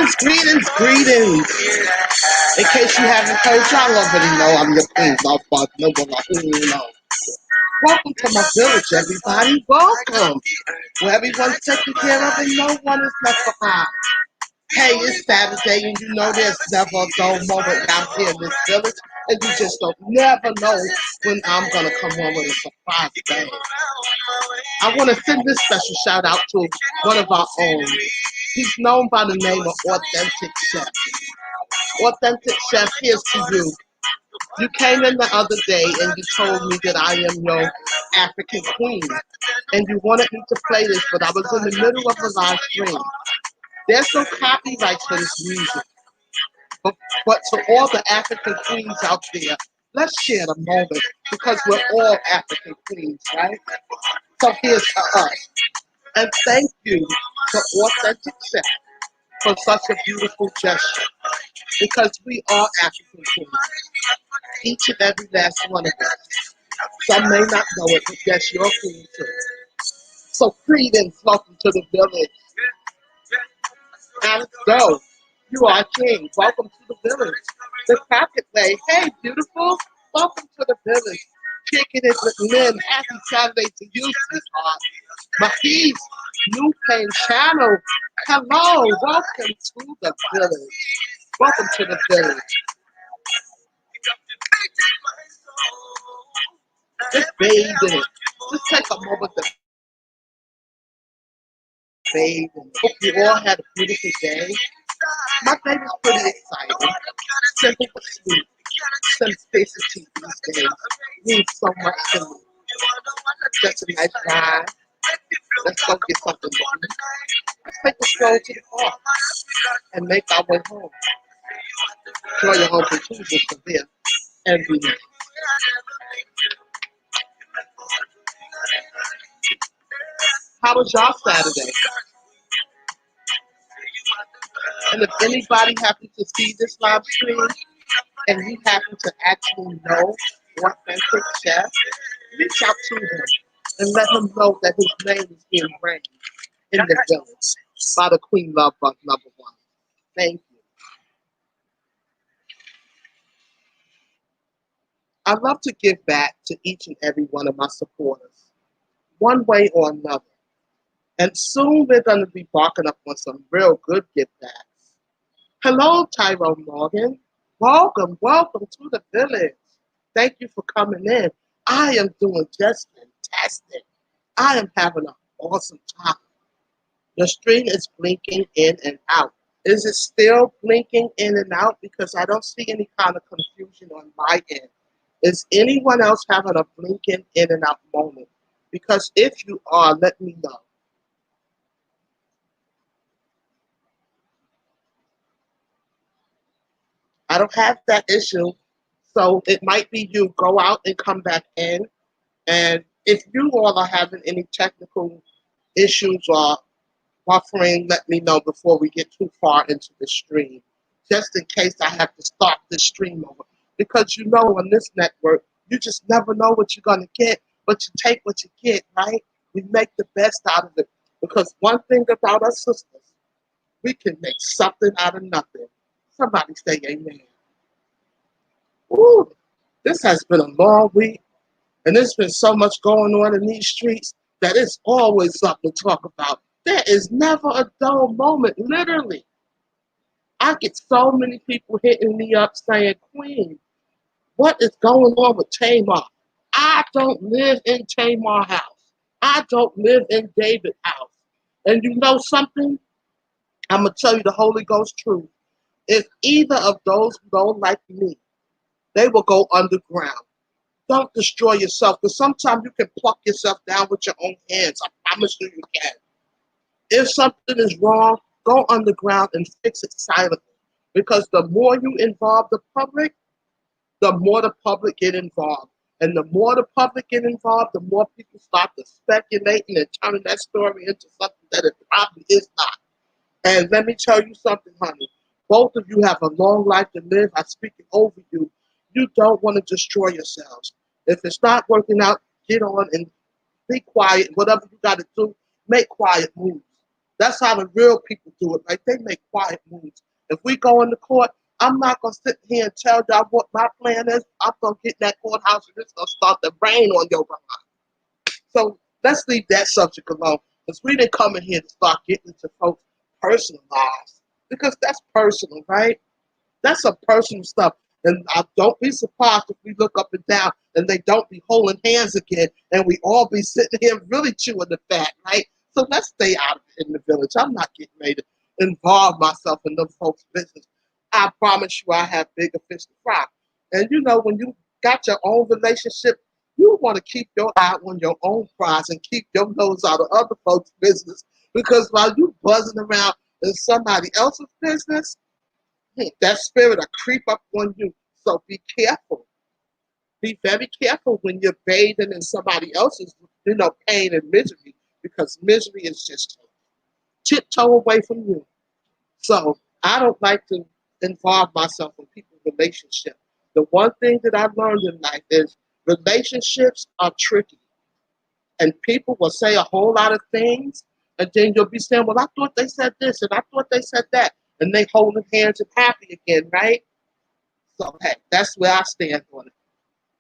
Greetings, greetings. In case you haven't heard, y'all already know I'm your queen, love bug, number uno. Welcome to my village, everybody. Welcome. Where everyone's taken care of and no one is left behind. Hey, it's Saturday and you know there's never a dull moment down here in this village. And you just don't never know when I'm going to come home with a surprise bang. I want to send this special shout out to one of our own. He's known by the name of Authentic Chef. Authentic Chef, here's to you. You came in the other day and you told me that I am your African queen. And you wanted me to play this, but I was in the middle of a live stream. There's no copyrights for this music. But to all the African queens out there, let's share the moment because we're all African queens, right? So here's to us. And thank you to Authentic Chef for such a beautiful gesture because we are African queens. Each and every last one of us. Some may not know it, but yes, you're a queen too. So greetings, welcome to the village. Now let's go. You are king. Welcome to the village. The Pocket Way. Hey, beautiful. Welcome to the village. Kicking it with Lynn. Happy Saturday to you, sweetheart. Mahis, New Pain Channel. Hello. Welcome to the village. Welcome to the village. Just bathe in it. Just take a moment to bathe in it. Hope you all had a beautiful day. My day was pretty exciting. Simple but sweet. Simplicity these days means so much to me. Just a nice ride. Let's go get something to eat. Let's take a stroll to the park and make our way home. Enjoy your home conclusions for this and be nice. How was y'all Saturday? And if anybody happens to see this live stream and you happen to actually know Authentic Chef, reach out to him and let him know that his name is being raised in the village by the Queen Love Bug number one. Thank you. I love to give back to each and every one of my supporters, one way or another. And soon we're going to be barking up on some real good give backs. Hello, Tyrone Morgan. Welcome, welcome to the village. Thank you for coming in. I am doing just fantastic. I am having an awesome time. The stream is blinking in and out. Is it still blinking in and out? Because I don't see any kind of confusion on my end. Is anyone else having a blinking in and out moment? Because if you are, let me know. I don't have that issue, so it might be you. Go out and come back in. And if you all are having any technical issues or buffering, let me know before we get too far into the stream, just in case I have to start the stream over. Because you know on this network, you just never know what you're going to get, but you take what you get, right? We make the best out of it. Because one thing about us sisters, we can make something out of nothing. Somebody say amen. Ooh, this has been a long week, and there's been so much going on in these streets that it's always something to talk about. There is never a dull moment, literally. I get so many people hitting me up saying, Queen, what is going on with Tamar? I don't live in Tamar house. I don't live in David house. And you know something? I'm going to tell you the Holy Ghost truth. If either of those who don't like me, they will go underground. Don't destroy yourself, because sometimes you can pluck yourself down with your own hands. I promise you can. If something is wrong, go underground and fix it silently. Because the more you involve the public, the more the public get involved. And the more the public get involved, the more people start to speculating and turning that story into something that it probably is not. And let me tell you something, honey. Both of you have a long life to live. I speak it over you. You don't want to destroy yourselves. If it's not working out, get on and be quiet. Whatever you got to do, make quiet moves. That's how the real people do it. Like they make quiet moves. If we go into court, I'm not gonna sit here and tell y'all what my plan is. I'm gonna get in that courthouse and it's gonna start to rain on your behind. So let's leave that subject alone. Because we didn't come in here to start getting into folks' personal lives. Because that's personal, right? That's some personal stuff. And I don't be surprised if we look up and down and they don't be holding hands again and we all be sitting here really chewing the fat, right? So let's stay out of it in the village. I'm not getting ready to involve myself in them folks' business. I promise you I have bigger fish to fry. And you know, when you got your own relationship, you want to keep your eye on your own prize and keep your nose out of other folks' business. Because while you buzzing around in somebody else's business, that spirit will creep up on you. So be careful. Be very careful when you're bathing in somebody else's, pain and misery, because misery is just tiptoe away from you. So I don't like to involve myself in people's relationships. The one thing that I learned in life is relationships are tricky, and people will say a whole lot of things, and then you'll be saying, "Well, I thought they said this, and I thought they said that," and they holding hands and happy again, right? So hey, that's where I stand on it.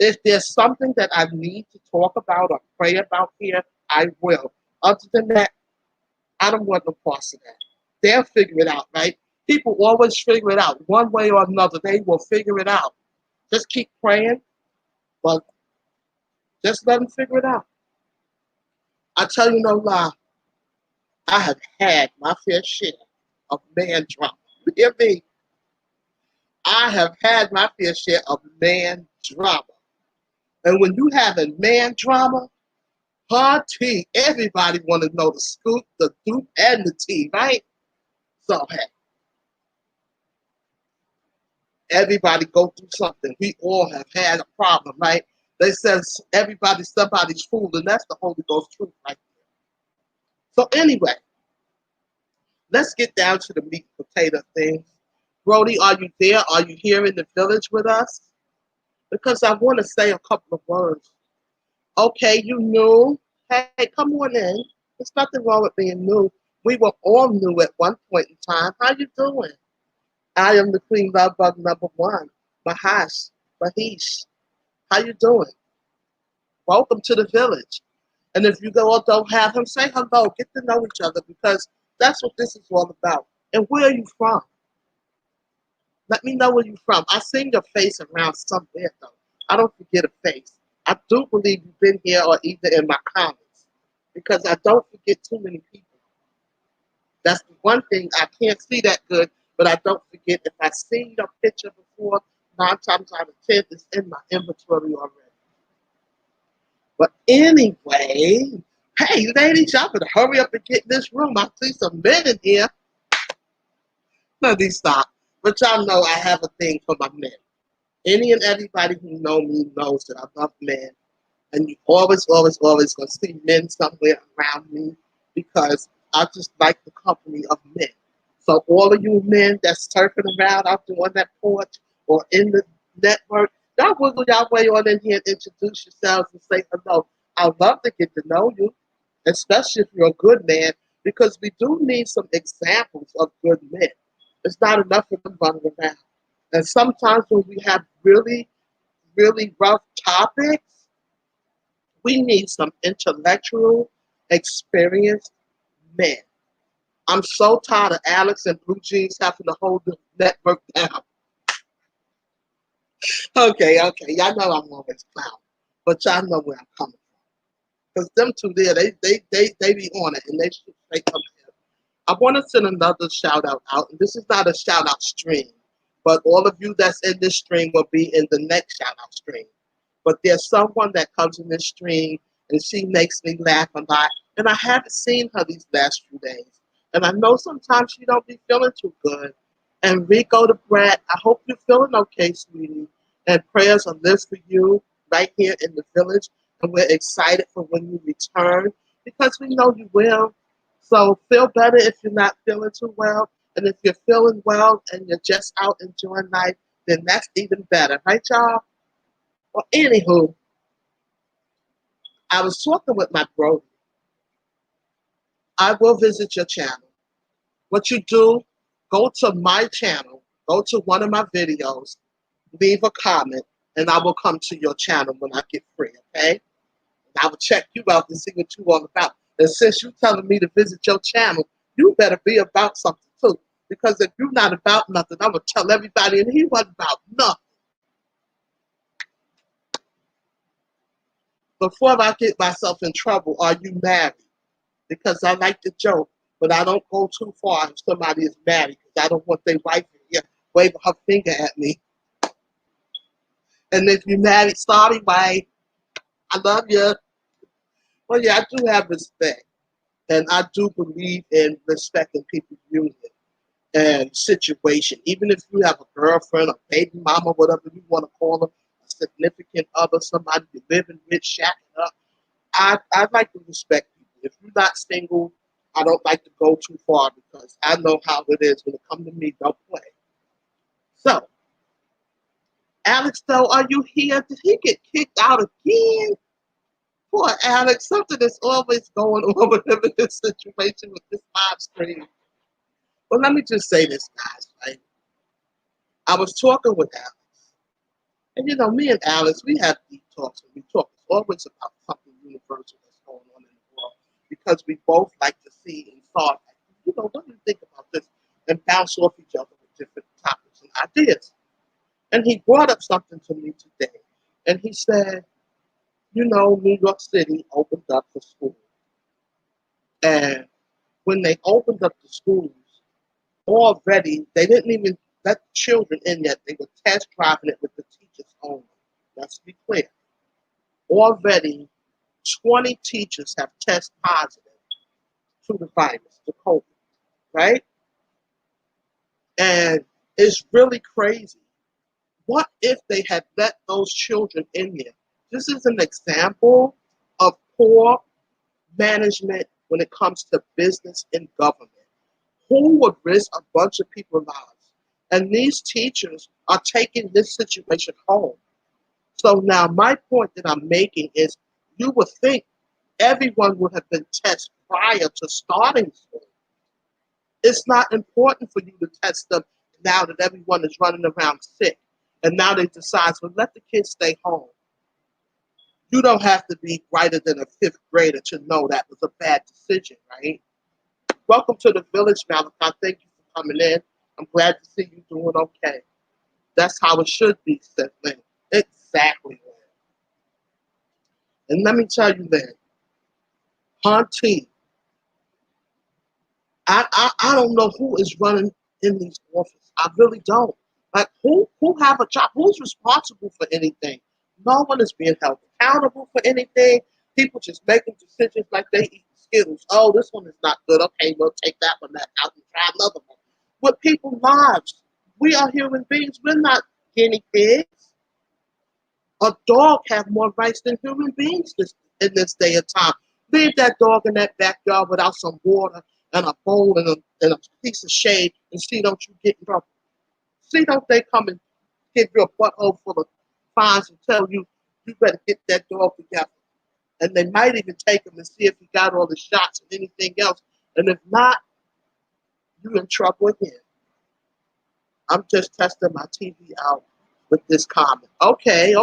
If there's something that I need to talk about or pray about here, I will. Other than that, I don't want no parts of that. They'll figure it out, right? People always figure it out one way or another. They will figure it out. Just keep praying, but just let them figure it out. I tell you no lie, I have had my fair share of man drama. You hear me? I have had my fair share of man drama. And when you have a man drama, hard tea, everybody want to know the scoop, the doop, and the tea, right? So, hey, everybody go through something. We all have had a problem, right? They said everybody's somebody's fool, and that's the Holy Ghost truth right there. So anyway, let's get down to the meat and potato things. Brody, are you there? Are you here in the village with us? Because I want to say a couple of words. Okay, you new? Hey, come on in. There's nothing wrong with being new. We were all new at one point in time. How you doing? I am the Queen Love Bug #1. Mahish. How you doing? Welcome to the village. And if you don't have him, say hello. Get to know each other because that's what this is all about. And where are you from? Let me know where you're from. I seen your face around somewhere though. I don't forget a face. I do believe you've been here or either in my comments because I don't forget too many people. That's the one thing I can't see that good, but I don't forget. If I see your picture before, 9 times out of 10, it's in my inventory already. But anyway, hey ladies, y'all better hurry up and get in this room. I see some men in here. Let me stop. But y'all know I have a thing for my men. Any and everybody who know me knows that I love men. And you always, always, always gonna see men somewhere around me because I just like the company of men. So all of you men that's surfing around out there on that porch or in the network, y'all wiggle y'all way on in here and introduce yourselves and say hello. I'd love to get to know you, especially if you're a good man, because we do need some examples of good men. It's not enough of them running around. And sometimes when we have really, really rough topics, we need some intellectual, experienced men. I'm so tired of Alex and Blue Jeans having to hold the network down. Okay. Y'all know I'm always clown. But y'all know where I'm coming from. Because them two there, they be on it and they should straight come here. I want to send another shout out. And this is not a shout out stream, but all of you that's in this stream will be in the next shout out stream. But there's someone that comes in this stream and she makes me laugh a lot. And I haven't seen her these last few days. And I know sometimes she don't be feeling too good. And Rico the Brat, I hope you're feeling okay, sweetie. And prayers are lit for you right here in the village. And we're excited for when you return because we know you will. So feel better if you're not feeling too well. And if you're feeling well and you're just out enjoying life, then that's even better. Right, y'all? Well, anywho, I was talking with my bro. I will visit your channel. What you do, go to my channel, go to one of my videos, leave a comment, and I will come to your channel when I get free, okay? And I will check you out and see what you're all about. And since you're telling me to visit your channel, you better be about something too. Because if you're not about nothing, I'm going to tell everybody, and he wasn't about nothing. Before I get myself in trouble, are you married? Because I like to joke, but I don't go too far if somebody is married because I don't want their wife here waving her finger at me. And if you're married, sorry, wife, I love you. Well, yeah, I do have respect. And I do believe in respecting people's union and situation. Even if you have a girlfriend, a baby mama, whatever you want to call them, a significant other, somebody you're living with, shacking up, I like to respect people. If you're not single, I don't like to go too far because I know how it is when it comes to me, don't play. So, Alex, though, are you here? Did he get kicked out again? Poor Alex, something is always going on with him in this situation with this live stream. Well, let me just say this, guys, right? I was talking with Alex. And you know, me and Alex, we have deep talks and we talk. It's always about something universal that's going on in the world. Because we both like to see and thought, you know, what do you think about this? And bounce off each other with different topics and ideas. And he brought up something to me today. And he said, you know, New York City opened up for school. And when they opened up the schools, already they didn't even let children in yet. They were test driving it with the teachers only. Let's be clear. Already 20 teachers have tested positive to the virus, to COVID, right? And it's really crazy. What if they had let those children in here? This is an example of poor management when it comes to business and government. Who would risk a bunch of people's lives? And these teachers are taking this situation home. So now my point that I'm making is you would think everyone would have been tested prior to starting school. It's not important for you to test them now that everyone is running around sick. And now they decide, well, let the kids stay home. You don't have to be brighter than a fifth grader to know that was a bad decision, right? Welcome to the village, Malachi. Thank you for coming in. I'm glad to see you doing okay. That's how it should be, said Lynn. Exactly, Lynn. And let me tell you, Lynn, Hunty, I don't know who is running in these offices. I really don't. Like, who have a job? Who's responsible for anything? No one is being held accountable for anything. People just making decisions like they eat Skittles. Oh, this one is not good. Okay, we'll take that one out and try another one. With people's lives, we are human beings. We're not guinea pigs. A dog have more rights than human beings in this day and time. Leave that dog in that backyard without some water and a bowl and a piece of shade and see don't you get in trouble. See don't they come and give you a butthole full of fines and tell you you better get that dog together. And they might even take him and see if he got all the shots and anything else. And if not, you're in trouble again. I'm just testing my TV out with this comment. Okay.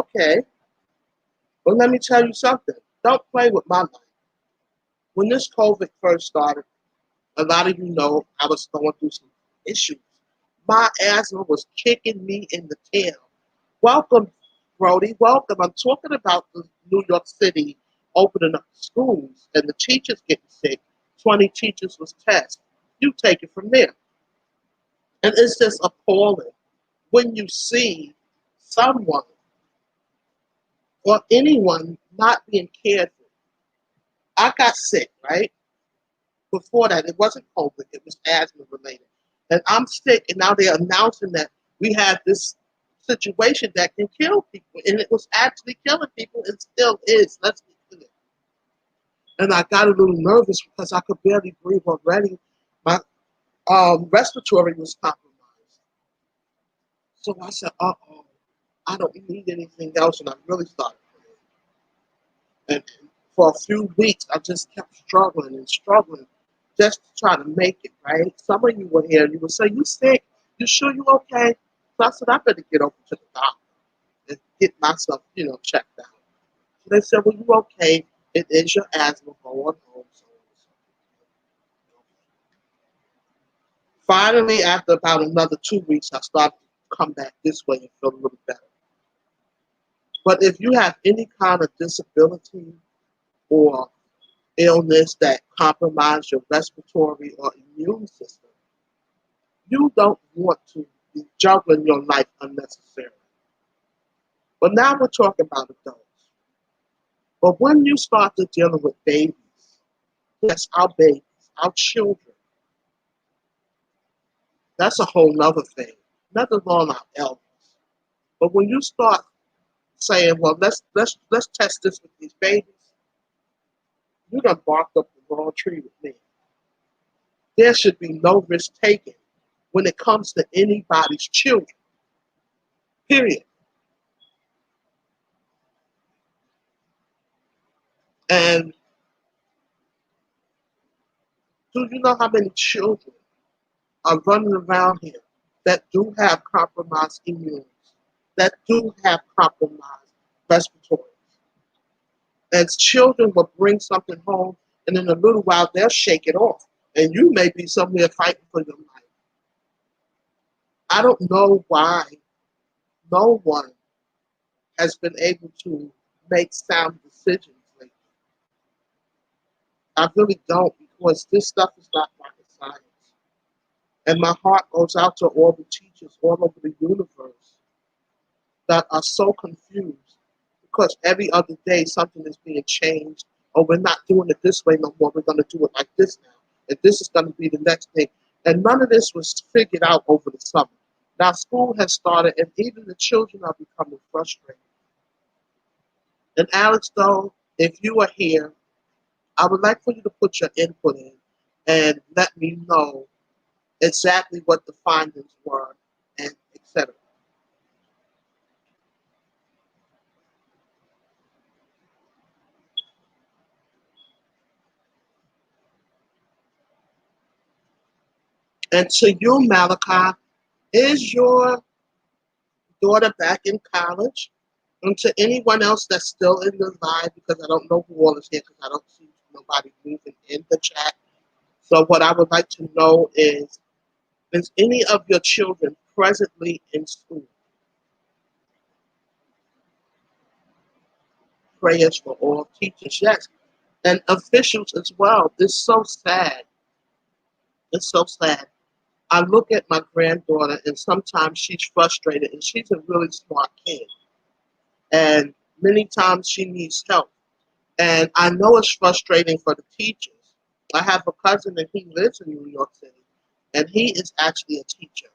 Well, let me tell you something. Don't play with my life. When this COVID first started, a lot of you know I was going through some issues. My asthma was kicking me in the tail. Welcome, Brody. Welcome. I'm talking about the New York City opening up schools and the teachers getting sick. 20 teachers was tested. You take it from there. And it's just appalling when you see someone or anyone not being cared for. I got sick, right? Before that, it wasn't COVID, it was asthma related. And I'm sick, and now they're announcing that we have this situation that can kill people. And it was actually killing people, and still is. Let's be clear. And I got a little nervous because I could barely breathe already. My respiratory was compromised. So I said, uh-oh, I don't need anything else, and I really started praying. And for a few weeks, I just kept struggling and struggling just to try to make it, right? Some of you were here and you would say, "You sick? You sure you okay?" So I said, "I better get over to the doctor and get myself, checked out." So they said, "Well, you okay? It is your asthma going home." So finally, after about another 2 weeks, I started to come back this way and feel a little better. But if you have any kind of disability or illness that compromise your respiratory or immune system, you don't want to be juggling your life unnecessarily. But now we're talking about adults. But when you start to dealing with babies, yes, our babies, our children, that's a whole nother thing. Nothing wrong with our elders. But when you start saying, well, let's test this with these babies, you done barked up the wrong tree with me. There should be no risk taken when it comes to anybody's children. Period. And do you know how many children are running around here that do have compromised immunes, that do have compromised respiratory? And children will bring something home, and in a little while they'll shake it off, and you may be somewhere fighting for your life. I don't know why no one has been able to make sound decisions lately. I really don't, because this stuff is not rocket science. And my heart goes out to all the teachers all over the universe that are so confused because every other day something is being changed, or we're not doing it this way no more, we're going to do it like this now. And this is going to be the next thing. And none of this was figured out over the summer. Now school has started, and even the children are becoming frustrated. And Alex, though, if you are here, I would like for you to put your input in and let me know exactly what the findings were, and etc. And to you, Malachi, is your daughter back in college? And to anyone else that's still in the live, because I don't know who all is here, because I don't see nobody moving in the chat. So what I would like to know is any of your children presently in school? Prayers for all teachers, yes, and officials as well. It's so sad. It's so sad. I look at my granddaughter, and sometimes she's frustrated, and she's a really smart kid. And many times she needs help. And I know it's frustrating for the teachers. I have a cousin, and he lives in New York City, and he is actually a teacher.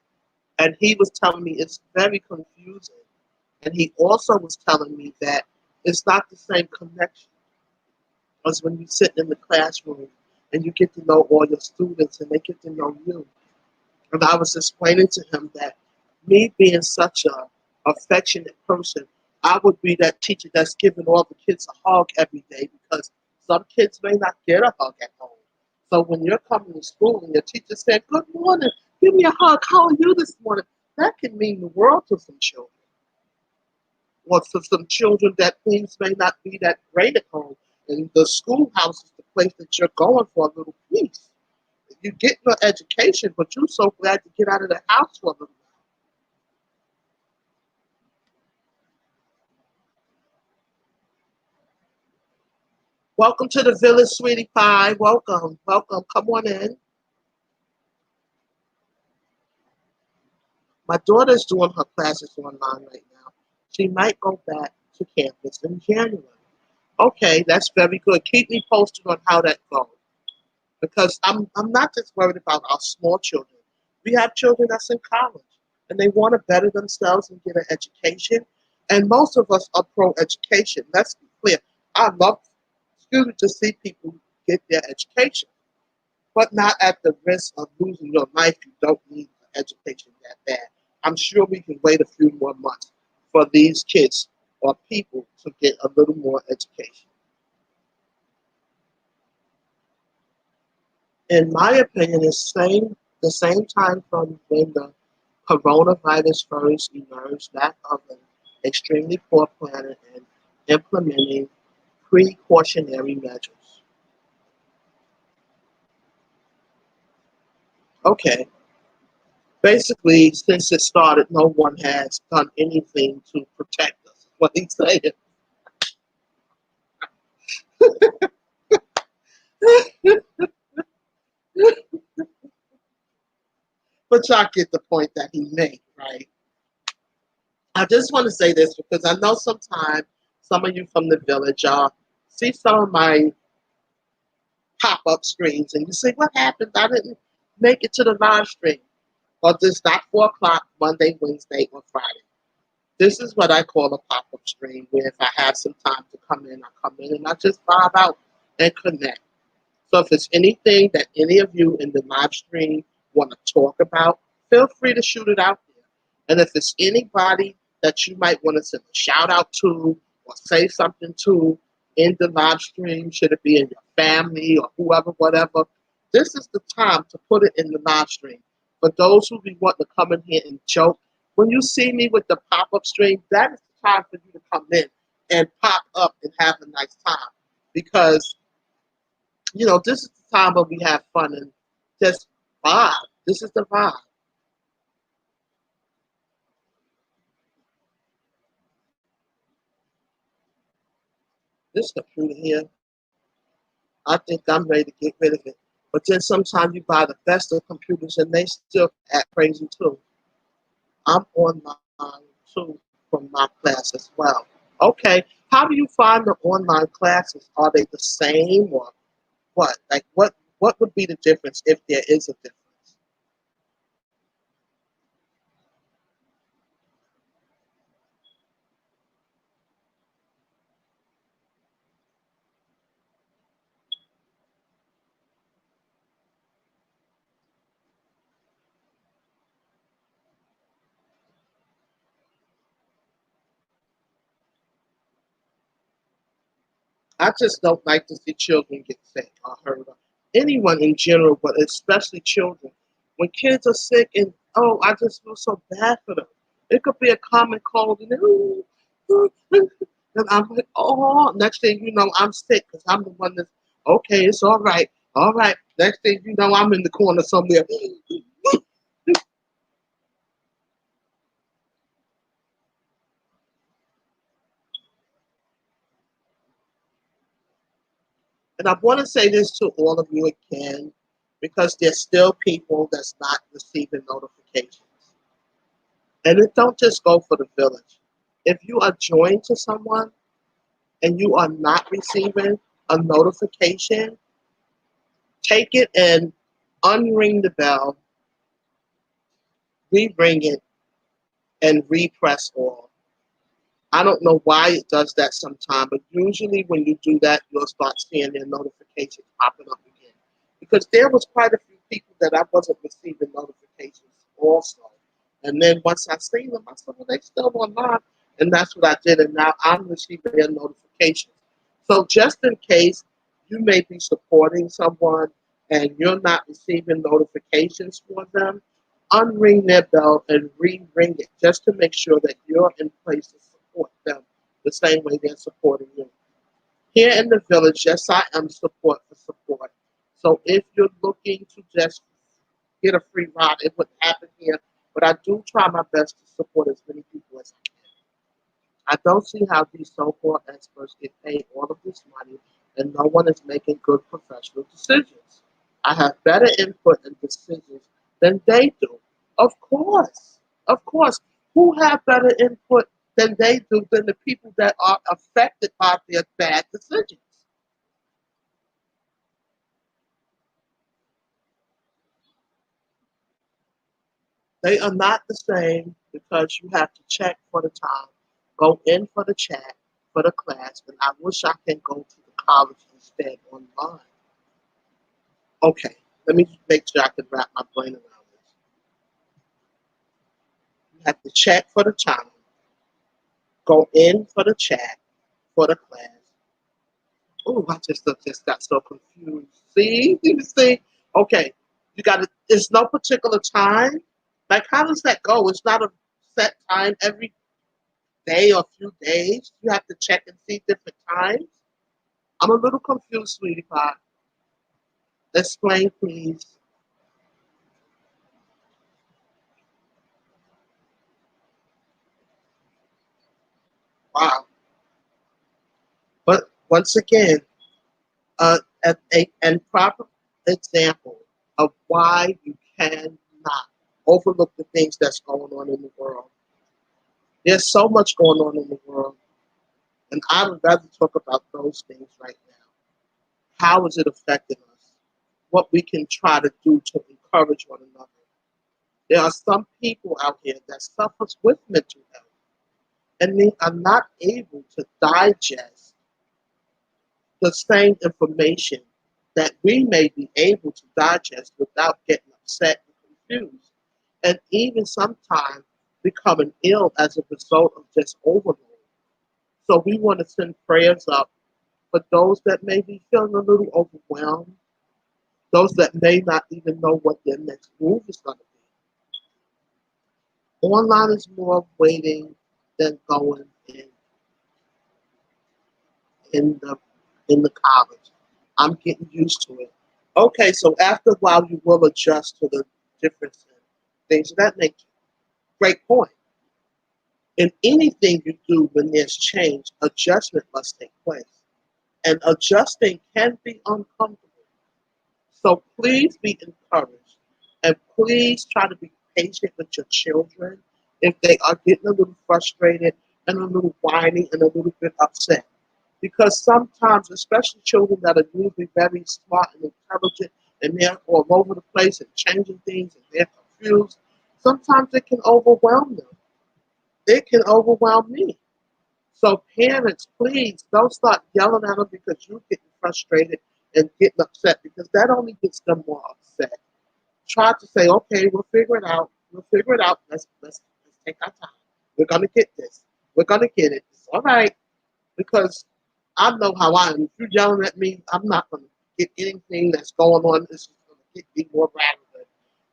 And he was telling me it's very confusing. And he also was telling me that it's not the same connection as when you sit in the classroom and you get to know all your students and they get to know you. And I was explaining to him that me being such a affectionate person, I would be that teacher that's giving all the kids a hug every day, because some kids may not get a hug at home. So when you're coming to school and your teacher said, "Good morning, give me a hug, how are you this morning?" That can mean the world to some children. Or for some children that things may not be that great at home. And the schoolhouse is the place that you're going for a little peace. You get your education, but you're so glad to get out of the house for a little while. Welcome to the village, sweetie pie. Welcome, welcome. Come on in. My daughter's doing her classes online right now. She might go back to campus in January. Okay, that's very good. Keep me posted on how that goes. Because I'm not just worried about our small children. We have children that's in college and they want to better themselves and get an education. And most of us are pro-education. Let's be clear. I love, excuse me, to see people get their education, but not at the risk of losing your life. You don't need an education that bad. I'm sure we can wait a few more months for these kids or people to get a little more education. In my opinion, the same time from when the coronavirus first emerged, that of an extremely poor planning and implementing precautionary measures. Okay, basically, since it started, no one has done anything to protect us. What he's saying. But y'all get the point that he made, right? I just want to say this because I know sometimes some of you from the village, y'all see some of my pop-up streams and you say, what happened? I didn't make it to the live stream. Well, this not 4 o'clock, Monday, Wednesday, or Friday. This is what I call a pop-up stream, where if I have some time to come in, I come in and I just vibe out and connect. So if it's anything that any of you in the live stream want to talk about, feel free to shoot it out there. And if it's anybody that you might want to send a shout out to or say something to in the live stream, should it be in your family or whoever, whatever, this is the time to put it in the live stream. For those who be wanting to come in here and joke, when you see me with the pop-up stream, that is the time for you to come in and pop up and have a nice time. Because this is the time where we have fun and just vibe. This is the vibe. This computer here, I think I'm ready to get rid of it. But then sometimes you buy the best of computers and they still act crazy too. I'm online too from my class as well. Okay, how do you find the online classes? Are they the same or what? Like what would be the difference if there is a difference? I just don't like to see children get sick or hurt. Anyone in general, but especially children. When kids are sick and I just feel so bad for them. It could be a common cold and and I'm like, oh, next thing you know, I'm sick because I'm the one that's okay, it's all right. All right. Next thing you know, I'm in the corner somewhere. And I want to say this to all of you again, because there's still people that's not receiving notifications. And it don't just go for the village. If you are joined to someone and you are not receiving a notification, take it and unring the bell, re-ring it, and repress all. I don't know why it does that sometimes, but usually when you do that, you'll start seeing their notifications popping up again. Because there was quite a few people that I wasn't receiving notifications also. And then once I seen them, I said, well, they still online. And that's what I did. And now I'm receiving their notifications. So just in case you may be supporting someone and you're not receiving notifications for them, unring their bell and re-ring it just to make sure that you're in place to support them the same way they're supporting you. Here in the village, yes, I am support for support. So if you're looking to just get a free ride, it would happen here. But I do try my best to support as many people as I can. I don't see how these so-called experts get paid all of this money and no one is making good professional decisions. I have better input and decisions than they do. Of course. Of course. Who have better input than they do than the people that are affected by their bad decisions? They are not the same because you have to check for the time, go in for the chat, for the class, and I wish I can go to the college instead online. Okay, let me make sure I can wrap my brain around this. You have to check for the time, go in for the chat, for the class. Oh, I just got so confused. See, you see, Okay, you got to. It's no particular time. Like, how does that go? It's not a set time every day or few days. You have to check and see different times. I'm a little confused, sweetie pie. Explain, please. Wow. But once again, an proper example of why you cannot overlook the things that's going on in the world. There's so much going on in the world, and I would rather talk about those things right now. How is it affecting us? What we can try to do to encourage one another. There are some people out here that suffers with mental health, and they are not able to digest the same information that we may be able to digest without getting upset and confused, and even sometimes becoming ill as a result of just overload. So we want to send prayers up for those that may be feeling a little overwhelmed, those that may not even know what their next move is going to be. Online is more waiting than going in the in the college. I'm getting used to it. Okay, so after a while you will adjust to the difference in things of that nature. Great point. In anything you do when there's change, adjustment must take place. And adjusting can be uncomfortable. So please be encouraged and please try to be patient with your children if they are getting a little frustrated and a little whiny and a little bit upset. Because sometimes, especially children that are usually very smart and intelligent and they're all over the place and changing things and they're confused, sometimes it can overwhelm them. It can overwhelm me. So parents, please don't start yelling at them because you're getting frustrated and getting upset because that only gets them more upset. Try to say, okay, we'll figure it out. We'll figure it out. Let's take our time. We're gonna get this. We're gonna get it. It's all right. Because I know how I am. If you're yelling at me, I'm not gonna get anything that's going on. It's just gonna get me more rattled.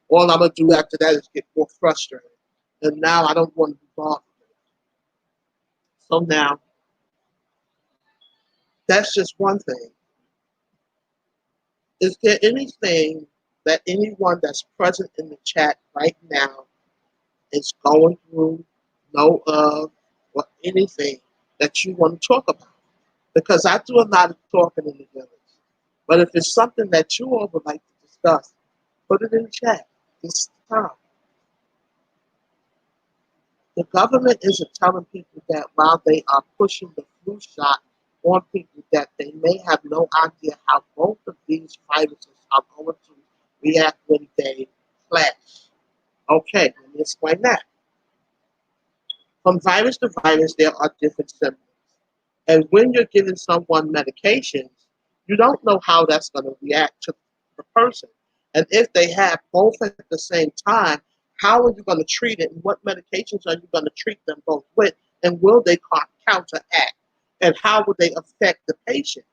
All I'm gonna do after that is get more frustrated. And now I don't want to be bothered. So now that's just one thing. Is there anything that anyone that's present in the chat right now is going through, know of, or anything that you want to talk about? Because I do a lot of talking in the village. But if it's something that you all would like to discuss, put it in the chat. It's time. The government isn't telling people that while they are pushing the flu shot on people that they may have no idea how both of these viruses are going to react when they clash. Okay, let me explain that. From virus to virus, there are different symptoms. And when you're giving someone medications, you don't know how that's going to react to the person. And if they have both at the same time, how are you going to treat it? And what medications are you going to treat them both with? And will they counteract? And how will they affect the patient?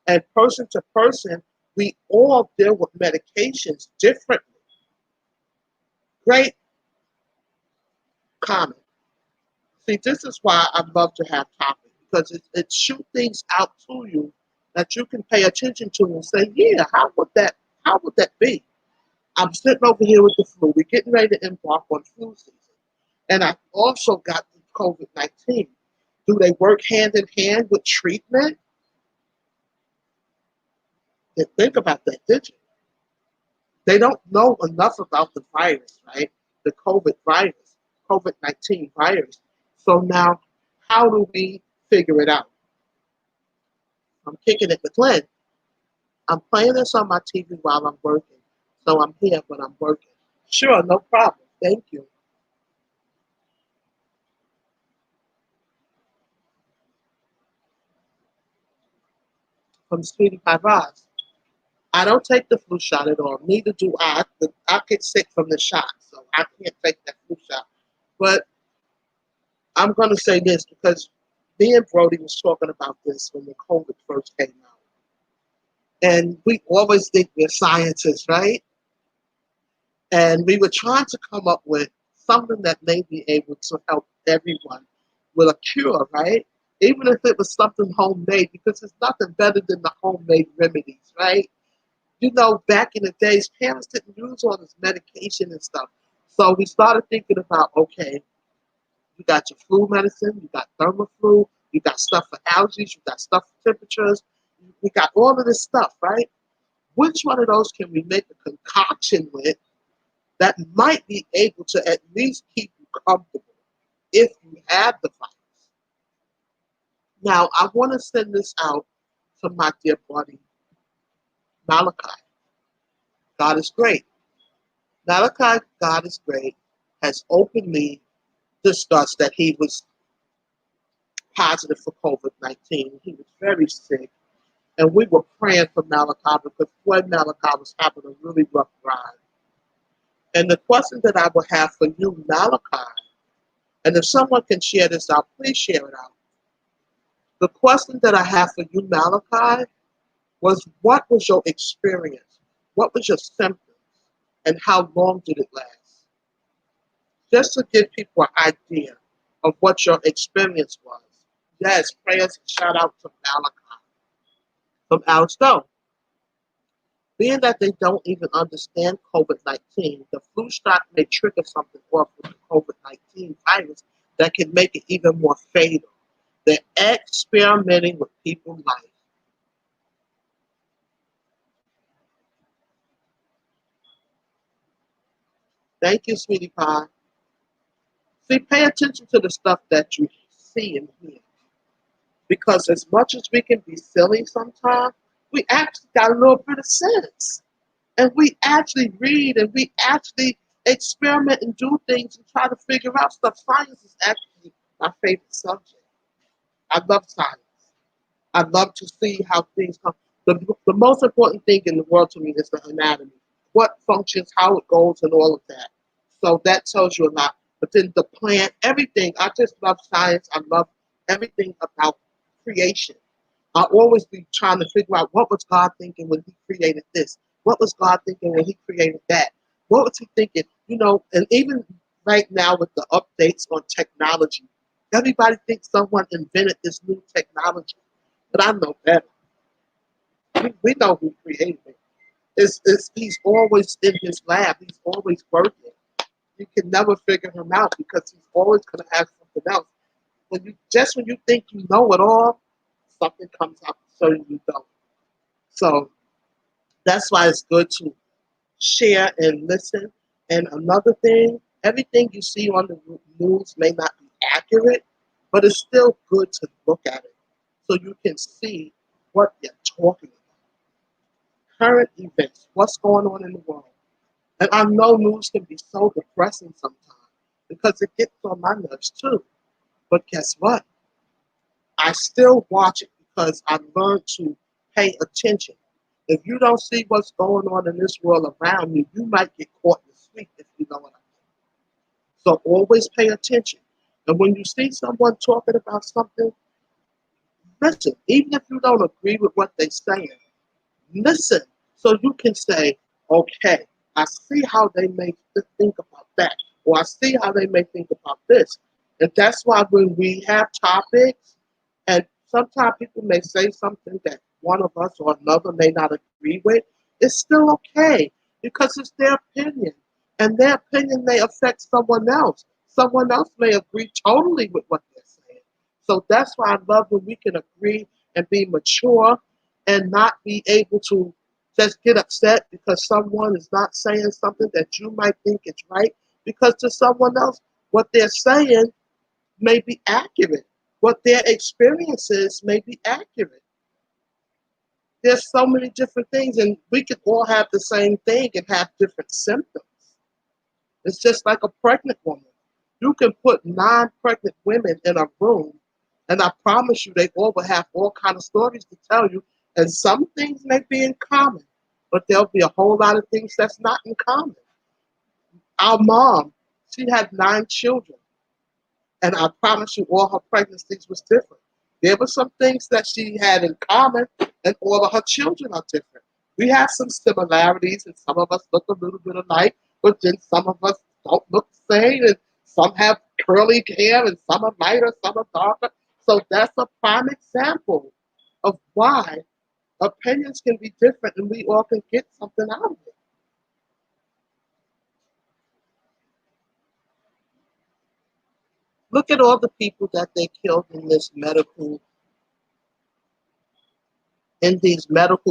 And person to person, we all deal with medications differently. Great comment. See, this is why I love to have topics because it shoots things out to you that you can pay attention to and say, yeah, how would that be? I'm sitting over here with the flu. We're getting ready to embark on flu season. And I also got the COVID-19. Do they work hand in hand with treatment? Think about that, did you? They don't know enough about the virus, right? The COVID virus, COVID-19 virus. So now, how do we figure it out? I'm kicking it with Glenn. I'm playing this on my TV while I'm working. So I'm here when I'm working. Sure, no problem. Thank you. From Sweetie Pie Ross. I don't take the flu shot at all. Neither do I. I get sick from the shot, so I can't take that flu shot. But I'm going to say this because me and Brody was talking about this when the COVID first came out. And we always think we're scientists, right? And we were trying to come up with something that may be able to help everyone with a cure, right? Even if it was something homemade, because there's nothing better than the homemade remedies, right? You know, back in the days, parents didn't use all this medication and stuff. So we started thinking about, okay, you got your flu medicine, you got Thermoflu, you got stuff for allergies, you got stuff for temperatures, we got all of this stuff, right? Which one of those can we make a concoction with that might be able to at least keep you comfortable if you have the virus? Now, I want to send this out to my dear buddy, Malachi. God is great. Malachi, God is great, has openly discussed that he was positive for COVID-19. He was very sick. And we were praying for Malachi because when Malachi was having a really rough ride. And the question that I would have for you, Malachi, and if someone can share this out, please share it out. The question that I have for you, Malachi, was what was your experience? What was your symptoms? And how long did it last? Just to give people an idea of what your experience was. Yes, prayers and shout out to Malachi from our stone. Being that they don't even understand COVID-19, the flu shot may trigger something off with the COVID-19 virus that can make it even more fatal. They're experimenting with people's life. Thank you, sweetie pie. See, pay attention to the stuff that you see and hear. Because as much as we can be silly sometimes, we actually got a little bit of sense. And we actually read and we actually experiment and do things and try to figure out stuff. Science is actually my favorite subject. I love science. I love to see how things come. The most important thing in the world to me is the anatomy. What functions, how it goes, and all of that. So that tells you a lot. But then the plant, everything. I just love science. I love everything about creation. I'll always be trying to figure out what was God thinking when he created this? What was God thinking when he created that? What was he thinking? You know, and even right now with the updates on technology, everybody thinks someone invented this new technology. But I know better. We know who created it. He's always in his lab. He's always working. You can never figure him out because he's always going to have something else. When you think you know it all, something comes out so you don't. So that's why it's good to share and listen. And another thing, everything you see on the news may not be accurate, but it's still good to look at it so you can see what they're talking about. Current events, what's going on in the world. And I know news can be so depressing sometimes because it gets on my nerves too. But guess what? I still watch it because I learned to pay attention. If you don't see what's going on in this world around you, you might get caught in the sweep, if you know what I mean. So always pay attention. And when you see someone talking about something, listen. Even if you don't agree with what they're saying, listen so you can say, okay, I see how they may think about that, or I see how they may think about this. And that's why when we have topics, and sometimes people may say something that one of us or another may not agree with, it's still okay because it's their opinion. And their opinion may affect someone else. Someone else may agree totally with what they're saying. So that's why I love when we can agree and be mature and not be able to just get upset because someone is not saying something that you might think is right. Because to someone else, what they're saying may be accurate. What their experiences may be accurate. There's so many different things, and we could all have the same thing and have different symptoms. It's just like a pregnant woman. You can put 9 pregnant women in a room, and I promise you they all will have all kind of stories to tell you, and some things may be in common, but there'll be a whole lot of things that's not in common. Our mom, she had 9 children. And I promise you, all her pregnancies was different. There were some things that she had in common, and all of her children are different. We have some similarities, and some of us look a little bit alike, but then some of us don't look the same, and some have curly hair, and some are lighter, some are darker. So that's a prime example of why opinions can be different, and we all can get something out of it. Look at all the people that they killed in these medical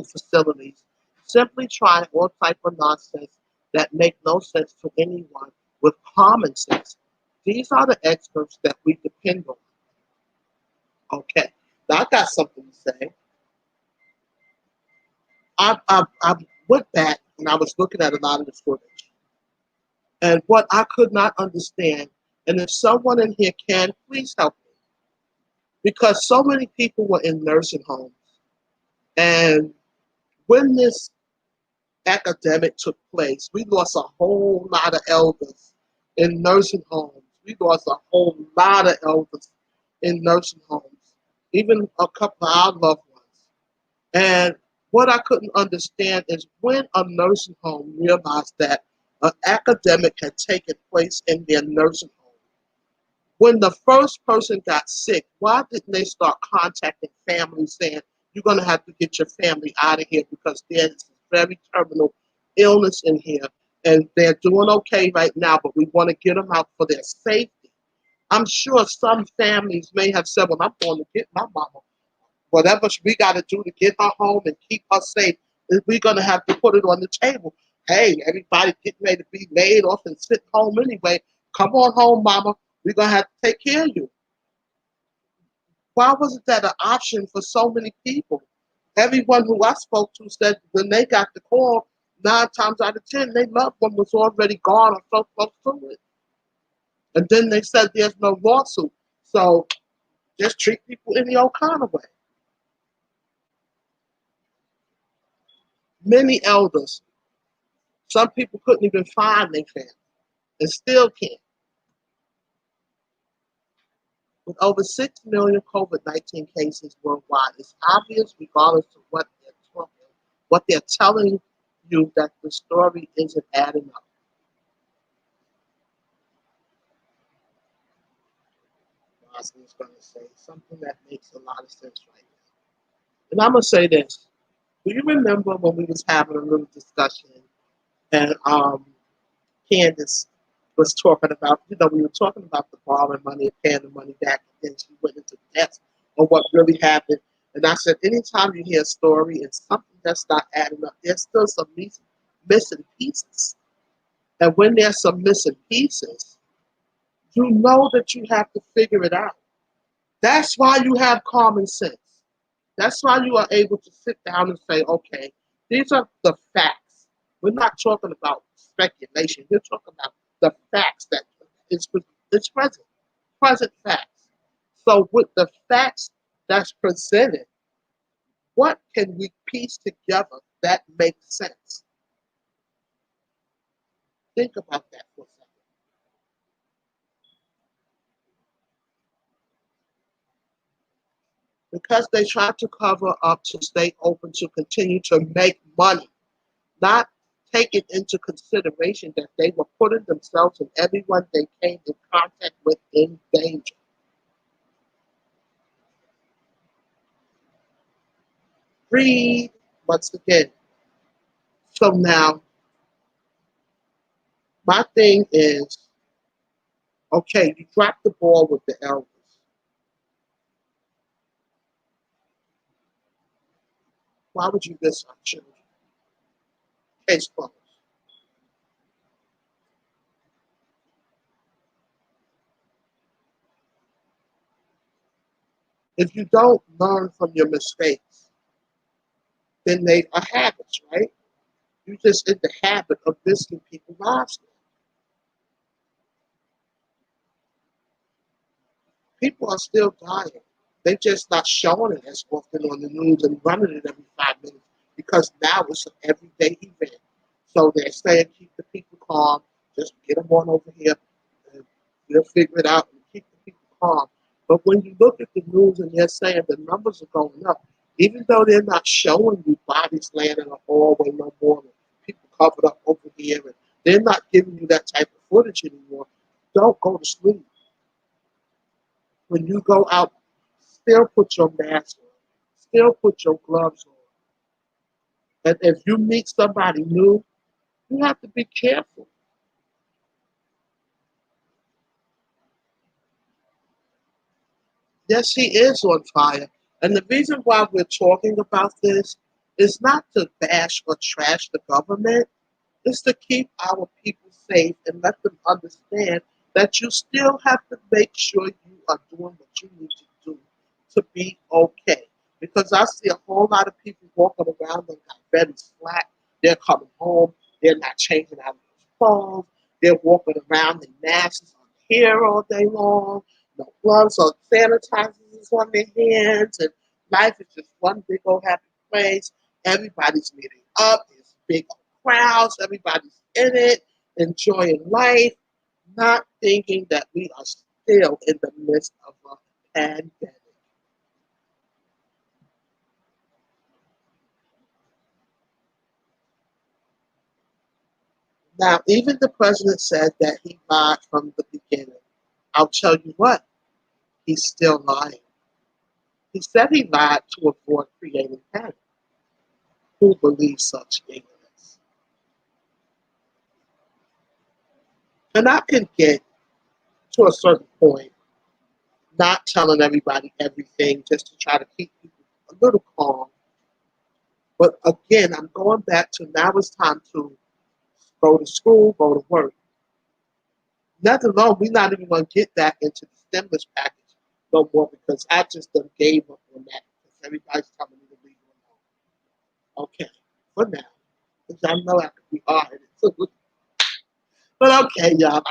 facilities, simply trying all type of nonsense that make no sense to anyone with common sense. These are the experts that we depend on. Okay, now I got something to say. I went back and I was looking at a lot of the footage, and what I could not understand, and if someone in here can, please help me, because so many people were in nursing homes, and when this epidemic took place, we lost a whole lot of elders in nursing homes. We lost a whole lot of elders in nursing homes, even a couple of our loved ones. And what I couldn't understand is when a nursing home realized that an epidemic had taken place in their nursing home, when the first person got sick, why didn't they start contacting families saying, you're going to have to get your family out of here because there's very terminal illness in here and they're doing okay right now, but we want to get them out for their safety. I'm sure some families may have said, well, I'm going to get my mama. Whatever we got to do to get her home and keep her safe, we're going to have to put it on the table. Hey, everybody getting ready to be laid off and sit home anyway. Come on home, mama. We're going to have to take care of you. Why wasn't that an option for so many people? Everyone who I spoke to said when they got the call, 9 times out of 10, their loved one was already gone or so close to it. And then they said there's no lawsuit. So just treat people any old kind of way. Many elders, some people couldn't even find their family and still can't. With over 6 million COVID-19 cases worldwide, it's obvious, regardless of what they're telling you, that the story isn't adding up. Boston's going to say something that makes a lot of sense right now. And I'm going to say this. Do you remember when we was having a little discussion and Candace was talking about, we were talking about the borrowing money and paying the money back, and then she went into depth on what really happened. And I said, anytime you hear a story and something that's not adding up, there's still some missing pieces. And when there's some missing pieces, you know that you have to figure it out. That's why you have common sense. That's why you are able to sit down and say, okay, these are the facts. We're not talking about speculation. We're talking about the facts that it's present facts. So with the facts that's presented, what can we piece together that makes sense? Think about that for a second. Because they try to cover up to stay open to continue to make money, not taking into consideration that they were putting themselves and everyone they came in contact with in danger. Breathe once again. So now, my thing is, okay, you dropped the ball with the elders. Why would you miss our children? Case closed. If you don't learn from your mistakes, then they are habits, right? You're just in the habit of risking people's lives. People are still dying. They just not showing it as often on the news and running it every 5 minutes because now it's an everyday event. So they're saying keep the people calm, just get them on over here, and we'll figure it out and keep the people calm. But when you look at the news and they're saying the numbers are going up, Even though they're not showing you bodies laying in a hallway no more, and people covered up over here, and they're not giving you that type of footage anymore, don't go to sleep. When you go out, still put your mask on, still put your gloves on. And if you meet somebody new, you have to be careful. Yes, he is on fire. And the reason why we're talking about this is not to bash or trash the government, it's to keep our people safe and let them understand that you still have to make sure you are doing what you need to do to be okay. Because I see a whole lot of people walking around and got very slack. They're coming home, they're not changing out of their clothes, they're walking around in masks on here all day long, no gloves or sanitizers on their hands, and life is just one big old happy place. Everybody's meeting up, there's big crowds, everybody's in it, enjoying life, not thinking that we are still in the midst of a pandemic. Now, even the president said that he lied from the beginning. I'll tell you what, he's still lying. He said he lied to avoid creating panic. Who believes such ignorance? And I can get to a certain point not telling everybody everything just to try to keep people a little calm. But again, I'm going back to now it's time to go to school, go to work. Let alone we're not even going to get back into the stimulus package no more because I just done gave up on that because everybody's telling me to leave it alone. Okay, for now. Because I know I could be hard. But okay, y'all.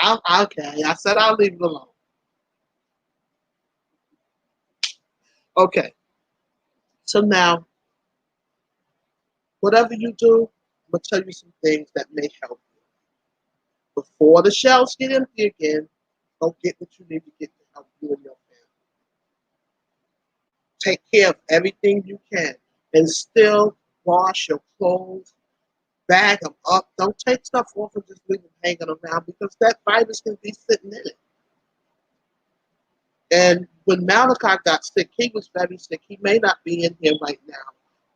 Okay. I said I'll leave it alone. Okay. So now, whatever you do, I'm going to tell you some things that may help you. Before the shelves get empty again, go get what you need to get to help you and your family. Take care of everything you can and still wash your clothes, bag them up. Don't take stuff off and just leave them hanging around because that virus can be sitting in it. And when Malachi got sick, he was very sick. He may not be in here right now,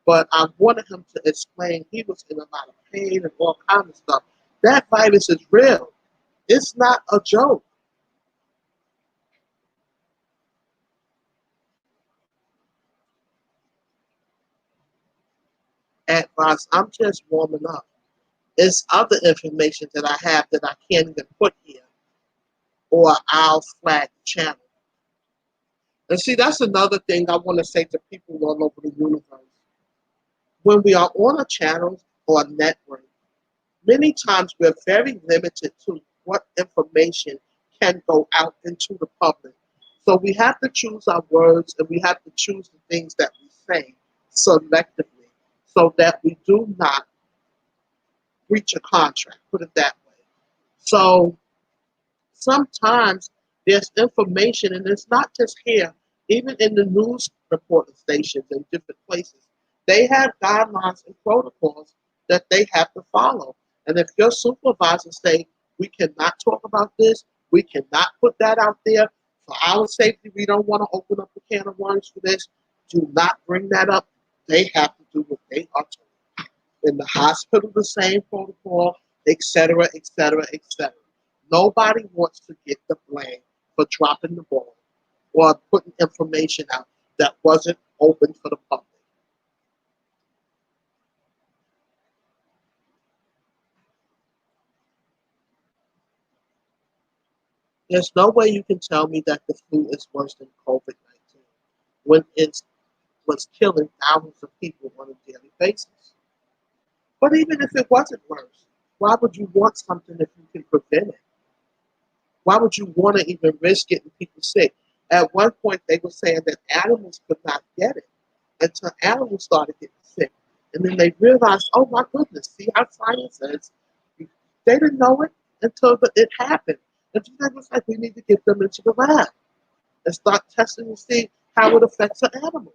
but I wanted him to explain he was in a lot of pain and all kinds of stuff. That virus is real. It's not a joke. At Ross, I'm just warming up. There's other information that I have that I can't even put here, or I'll flag the channel. And see, that's another thing I want to say to people all over the universe. When we are on a channel or a network, many times we're very limited to what information can go out into the public. So we have to choose our words and we have to choose the things that we say selectively so that we do not breach a contract, put it that way. So sometimes there's information, and it's not just here, even in the news reporting stations in different places. They have guidelines and protocols that they have to follow. And if your supervisor say, we cannot talk about this, we cannot put that out there, for our safety, we don't want to open up a can of worms for this, do not bring that up. They have to do what they are told. In the hospital, the same protocol, etc., etc., etc. Nobody wants to get the blame for dropping the ball or putting information out that wasn't open for the public. There's no way you can tell me that the flu is worse than COVID-19 when it was killing thousands of people on a daily basis. But even if it wasn't worse, why would you want something if you can prevent it? Why would you want to even risk getting people sick? At one point, they were saying that animals could not get it until animals started getting sick. And then they realized, oh my goodness, see how science is. They didn't know it until it happened. And then it was like, we need to get them into the lab and start testing to see how it affects an animal.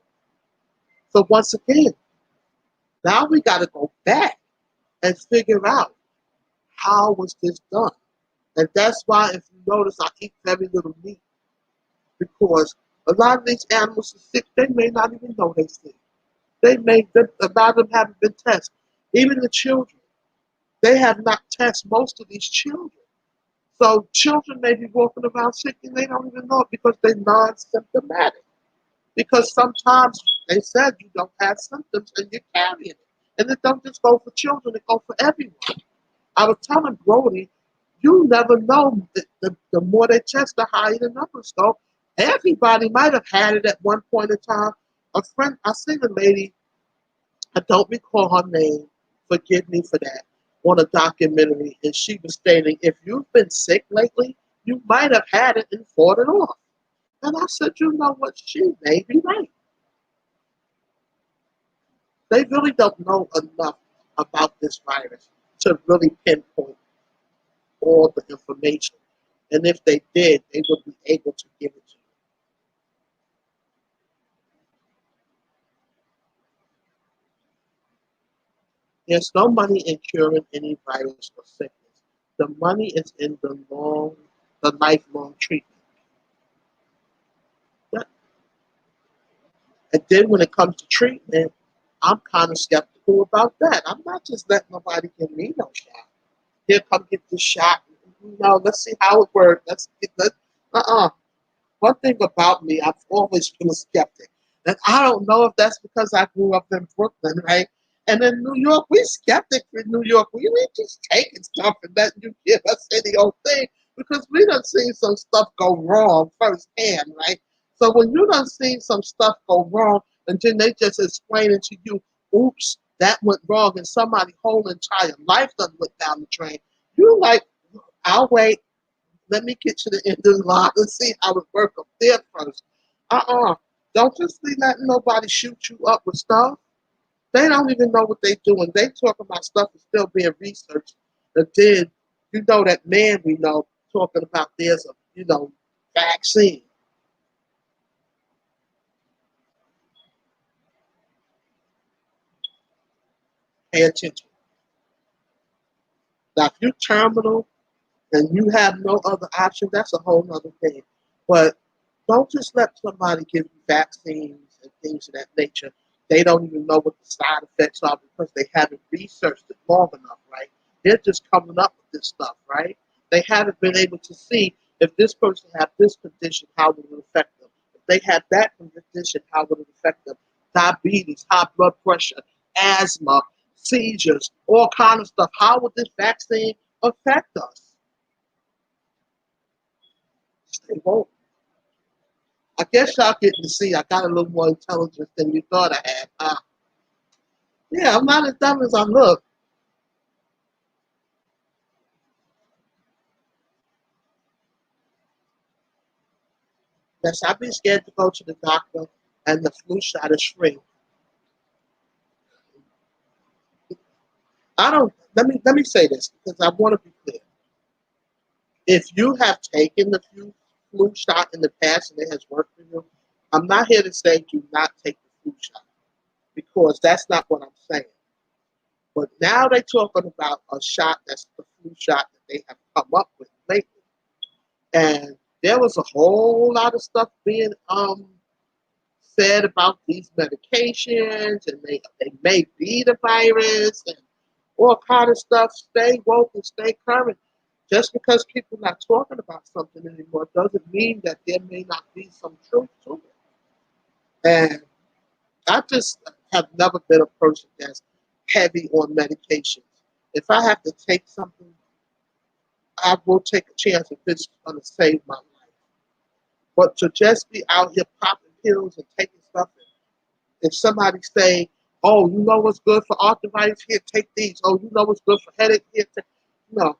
So once again, now we got to go back and figure out how was this done. And that's why, if you notice, I eat very little meat because a lot of these animals are sick. They may not even know they're sick. A lot of them haven't been tested. Even the children, they have not tested most of these children. So children may be walking around sick and they don't even know it because they're non-symptomatic. Because sometimes they said you don't have symptoms and you're carrying it. And it don't just go for children, it goes for everyone. I was telling Brody, you never know. The more they test, the higher the numbers go. Everybody might have had it at one point in time. I seen a lady, I don't recall her name, forgive me for that, on a documentary, and she was stating, if you've been sick lately, you might have had it and fought it off. And I said, you know what, she may be right. They really don't know enough about this virus to really pinpoint all the information. And if they did, they would be able to give it to you. There's no money in curing any virus or sickness. The money is in the lifelong treatment. Yeah. And then when it comes to treatment, I'm kind of skeptical about that. I'm not just letting nobody give me no shot. Here, come get this shot. No, let's see how it works. Uh-uh. One thing about me, I've always been a skeptic. And I don't know if that's because I grew up in Brooklyn, right? And in New York, we skeptics in New York. We just taking stuff and letting you give us any old thing because we done seen some stuff go wrong firsthand, right? So when you done seen some stuff go wrong and then they just explain it to you, oops, that went wrong and somebody's whole entire life done went down the drain. You like, I'll wait. Let me get to the end of the line and see how it works up there first. Don't just be letting nobody shoot you up with stuff. They don't even know what they're doing. They talk about stuff that's still being researched. And then, that man we know talking about there's a, vaccine. Pay attention. Now, if you're terminal and you have no other option, that's a whole other thing. But don't just let somebody give you vaccines and things of that nature. They don't even know what the side effects are because they haven't researched it long enough, right? They're just coming up with this stuff, right? They haven't been able to see if this person had this condition, how would it affect them? If they had that condition, how would it affect them? Diabetes, high blood pressure, asthma, seizures, all kind of stuff. How would this vaccine affect us? Stay woke. I guess y'all getting to see I got a little more intelligence than you thought I had. Yeah, I'm not as dumb as I look. Yes, I'd be scared to go to the doctor and the flu shot is free. I don't let me say this because I want to be clear. If you have taken the flu shot in the past and it has worked for you, I'm not here to say do not take the flu shot because that's not what I'm saying. But now they're talking about a shot that's the flu shot that they have come up with lately. And there was a whole lot of stuff being said about these medications and they may be the virus and all kind of stuff. Stay woke and stay current. Just because people are not talking about something anymore doesn't mean that there may not be some truth to it. And I just have never been a person that's heavy on medications. If I have to take something, I will take a chance if it's going to save my life. But to just be out here popping pills and taking stuff, if somebody say, "Oh, you know what's good for arthritis? Here, take these. Oh, you know what's good for headache? Here, take." No,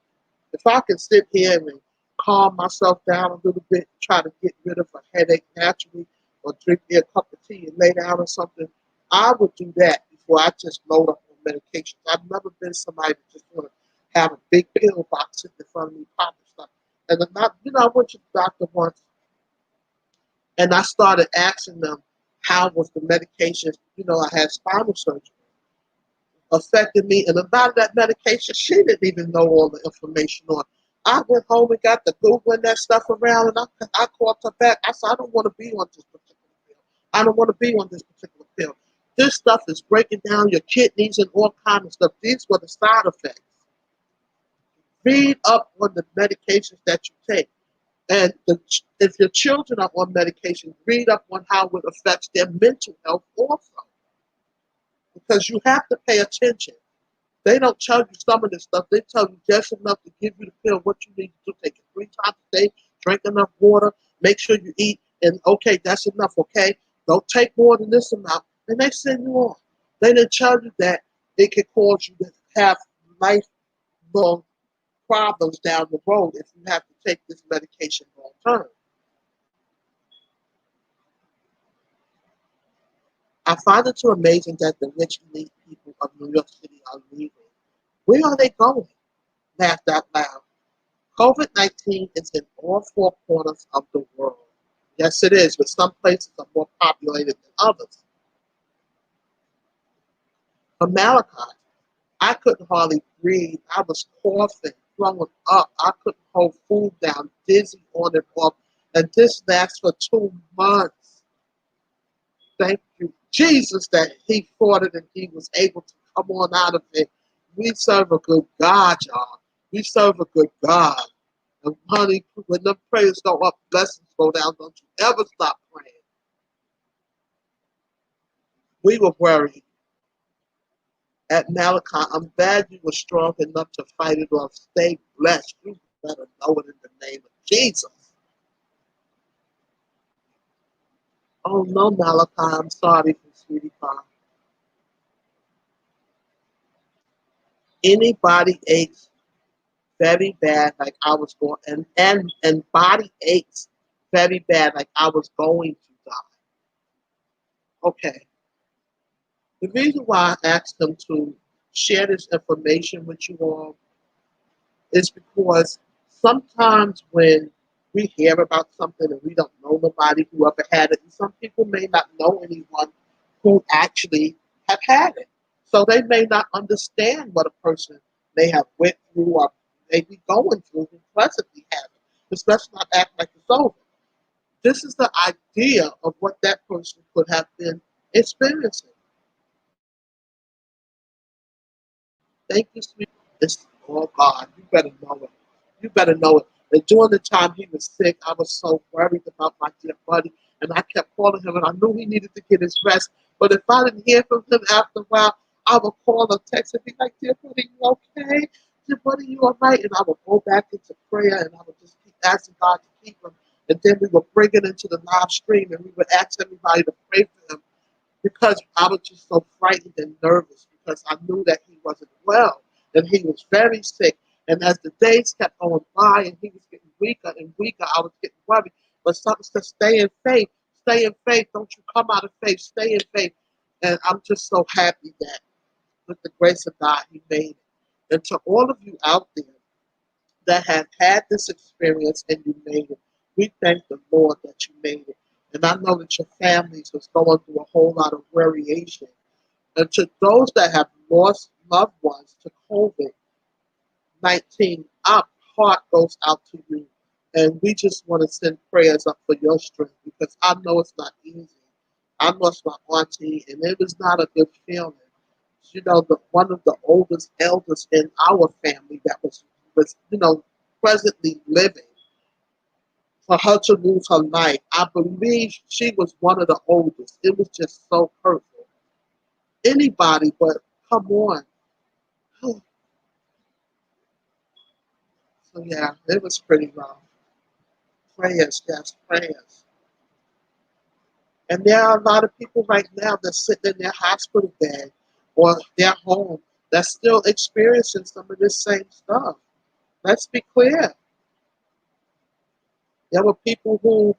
if I can sit here and calm myself down a little bit, try to get rid of a headache naturally, or drink me a cup of tea and lay down or something, I would do that before I just load up on medications. I've never been somebody that just want to have a big pill box sitting in front of me, popping stuff. And I'm not, I went to the doctor once, and I started asking them, how was the medication, I had spinal surgery, affected me. And about that medication, she didn't even know all the information on. I went home and got the Googling that stuff around, and I called her back. I said, I don't want to be on this particular pill. I don't want to be on this particular pill. This stuff is breaking down your kidneys and all kinds of stuff. These were the side effects. Read up on the medications that you take. And if your children are on medication, read up on how it affects their mental health also. Because you have to pay attention. They don't tell you some of this stuff. They tell you just enough to give you the pill, what you need to do. Take it 3 times a day, drink enough water, make sure you eat, and okay, that's enough, okay? Don't take more than this amount, and they send you on. They didn't tell you that it could cause you to have lifelong problems down the road if you have to take this medication long term. I find it too amazing that the rich elite people of New York City are leaving. Where are they going? Laughed out loud. COVID-19 is in all 4 corners of the world. Yes, it is, but some places are more populated than others. For Malachi, I couldn't hardly breathe. I was coughing, throwing up. I couldn't hold food down, dizzy on and off. And this lasts for 2 months. Thank you, Jesus, that he fought it and he was able to come on out of it. We serve a good God, y'all. We serve a good God. And honey, when the prayers go up, blessings go down. Don't you ever stop praying. We were worried. At Malachi, I'm glad you were strong enough to fight it off. Stay blessed. You better know it in the name of Jesus. Oh no, Malachi, I'm sorry for sweetie pie. Anybody aches very bad like I was going and body aches very bad like I was going to die. Okay. The reason why I asked them to share this information with you all is because sometimes when we hear about something and we don't know nobody who ever had it, and some people may not know anyone who actually have had it. So they may not understand what a person may have went through or may be going through who presently have it. Because let's not act like it's over. This is the idea of what that person could have been experiencing. Thank you, sweet. It's, oh God, you better know it. You better know it. And during the time he was sick, I was so worried about my dear buddy. And I kept calling him, and I knew he needed to get his rest. But if I didn't hear from him after a while, I would call or text and be like, dear buddy, you okay? Dear buddy, you all right? And I would go back into prayer, and I would just keep asking God to keep him. And then we would bring it into the live stream, and we would ask everybody to pray for him because I was just so frightened and nervous because I knew that he wasn't well and he was very sick. And as the days kept going by and he was getting weaker and weaker, I was getting worried. But something said, stay in faith. Don't you come out of faith, stay in faith. And I'm just so happy that with the grace of God, he made it. And to all of you out there that have had this experience and you made it, we thank the Lord that you made it. And I know that your families was going through a whole lot of variation. And to those that have lost loved ones to COVID-19, our heart goes out to you. And we just want to send prayers up for your strength because I know it's not easy. I lost my auntie, and it was not a good feeling. One of the oldest elders in our family that was presently living, for her to lose her life. I believe she was one of the oldest. It was just so hurtful. Anybody, but come on. So yeah, it was pretty rough. Prayers, yes, prayers. And there are a lot of people right now that's sitting in their hospital bed or their home that's still experiencing some of this same stuff. Let's be clear. There were people who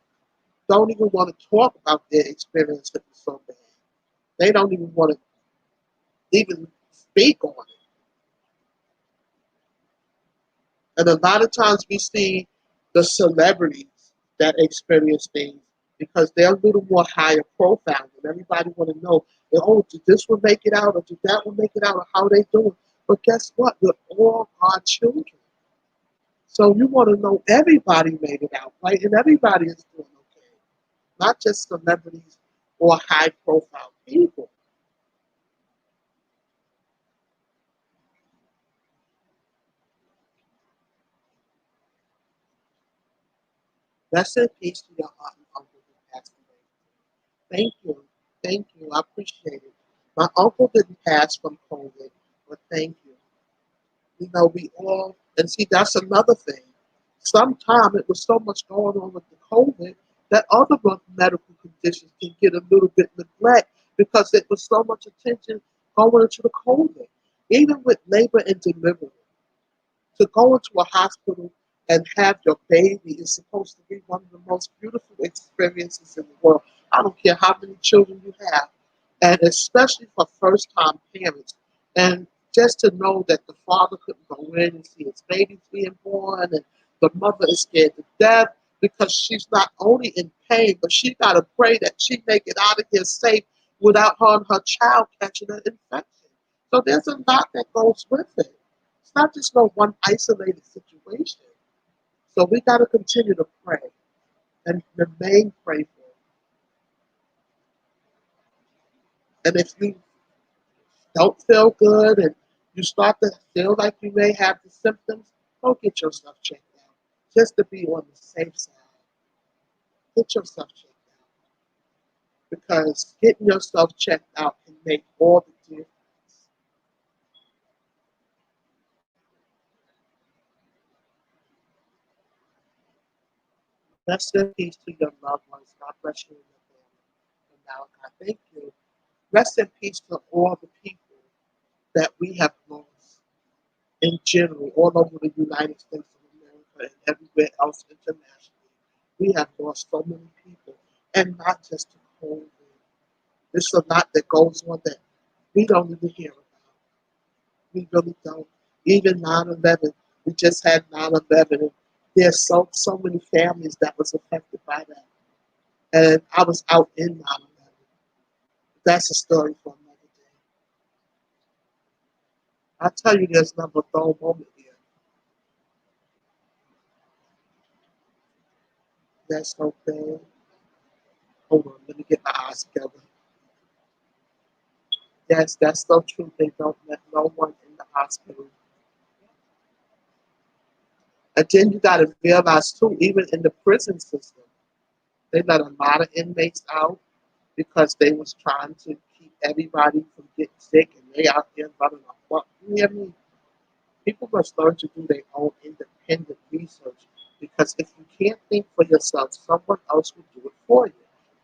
don't even want to talk about their experience that was so bad. They don't even want to even speak on it. And a lot of times we see the celebrities that experience things because they're a little more higher profile, and everybody want to know, oh, did this one make it out, or did that one make it out, or how they doing? But guess what? We're all our children. So you want to know everybody made it out, right? And everybody is doing okay, not just celebrities or high profile people. Rest in peace to your aunt and uncle who passed away. Thank you. Thank you. I appreciate it. My uncle didn't pass from COVID, but thank you. You know, we all, and see, that's another thing. Sometimes it was so much going on with the COVID that other medical conditions can get a little bit neglect because there was so much attention going into the COVID. Even with labor and delivery, to go into a hospital and have your baby is supposed to be one of the most beautiful experiences in the world. I don't care how many children you have, and especially for first time parents. And just to know that the father couldn't go in and see his baby being born, and the mother is scared to death because she's not only in pain, but she got to pray that she make it out of here safe without her and her child catching an infection. So there's a lot that goes with it. It's not just no one isolated situation. So we got to continue to pray and remain prayerful. And if you don't feel good and you start to feel like you may have the symptoms, go get yourself checked out just to be on the safe side. Get yourself checked out because getting yourself checked out can make all the difference. Rest in peace to your loved ones. God bless you and your family. And now, God, thank you. Rest in peace to all the people that we have lost in general, all over the United States of America and everywhere else internationally. We have lost so many people, and not just to COVID. There's a lot that goes on that we don't even hear about. We really don't. Even 9/11, we just had 9/11, and there's so many families that was affected by that. And I was out in 9/11. That's a story for another day. I tell you, there's never a dull moment here. That's okay. Hold on, let me get my eyes together. Yes, that's so true. They don't let no one in the hospital. And then you got to realize too, even in the prison system, they let a lot of inmates out because they was trying to keep everybody from getting sick, and they out there running amok. You hear me? People must learn to do their own independent research because if you can't think for yourself, someone else will do it for you.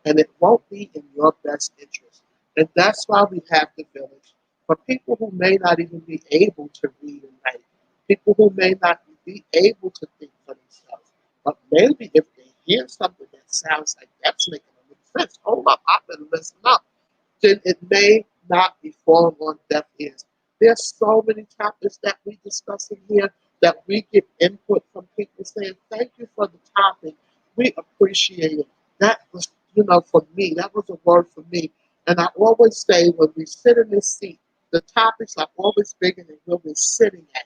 And it won't be in your best interest. And that's why we have the village for people who may not even be able to read and write, people who may not be able to think for themselves. But maybe if they hear something that sounds like that's making sense, hold up, I better listen up, then it may not be falling on deaf ears. There's so many topics that we discuss in here that we get input from people saying, thank you for the topic. We appreciate it. That was, for me, that was a word for me. And I always say when we sit in this seat, the topics are always bigger than where we're sitting at.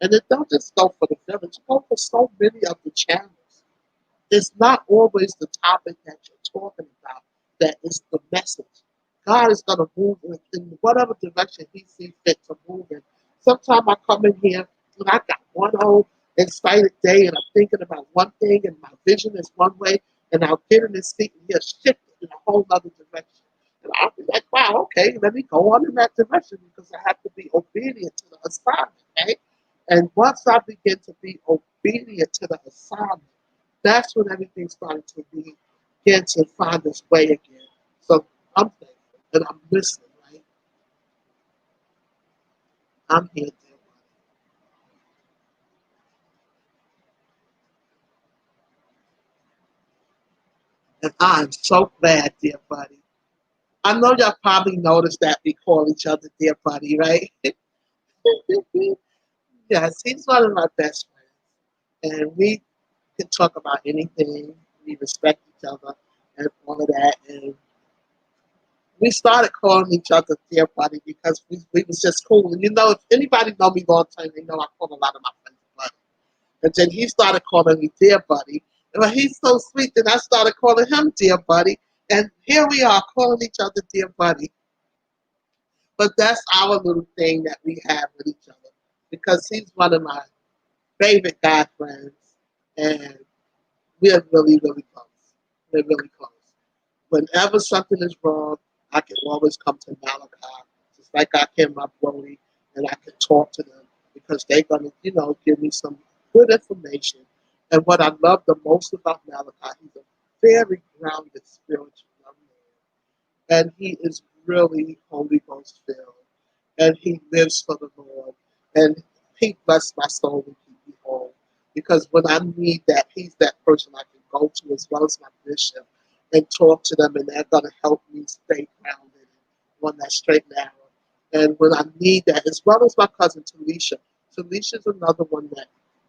And it don't just go for the village, it go for so many of the channels. It's not always the topic that you're talking about that is the message. God is going to move in whatever direction He sees fit to move in. Sometimes I come in here and I got one whole excited day and I'm thinking about one thing and my vision is one way, and I'll get in this seat and he'll shift it in a whole other direction. And I'll be like, wow, okay, let me go on in that direction because I have to be obedient to the assignment, right? And once I begin to be obedient to the assignment, that's when everything started to begin to find its way again. So I'm thankful and I'm listening, right? I'm here, dear buddy. And I'm so glad, dear buddy. I know y'all probably noticed that we call each other dear buddy, right? Yes, he's one of my best friends. And we can talk about anything. We respect each other. and all of that. And we started calling each other dear buddy because we was just cool. And you know, if anybody know me long time, they know I call a lot of my friends buddy. And then he started calling me dear buddy. And he's so sweet that I started calling him dear buddy. And here we are calling each other dear buddy. But that's our little thing that we have with each other. Because he's one of my favorite guy friends. And we're really, really close. We're really close. Whenever something is wrong, I can always come to Malachi, just like I can my Brody, and I can talk to them because they're gonna, give me some good information. And what I love the most about Malachi, he's a very grounded spiritual young man, and he is really Holy Ghost filled, and he lives for the Lord, and he bless my soul and keep me whole. Because when I need that, he's that person I can go to as well as my bishop and talk to them, and they're going to help me stay grounded and on that straight and narrow. And when I need that, as well as my cousin Talisha. Talisha's another one that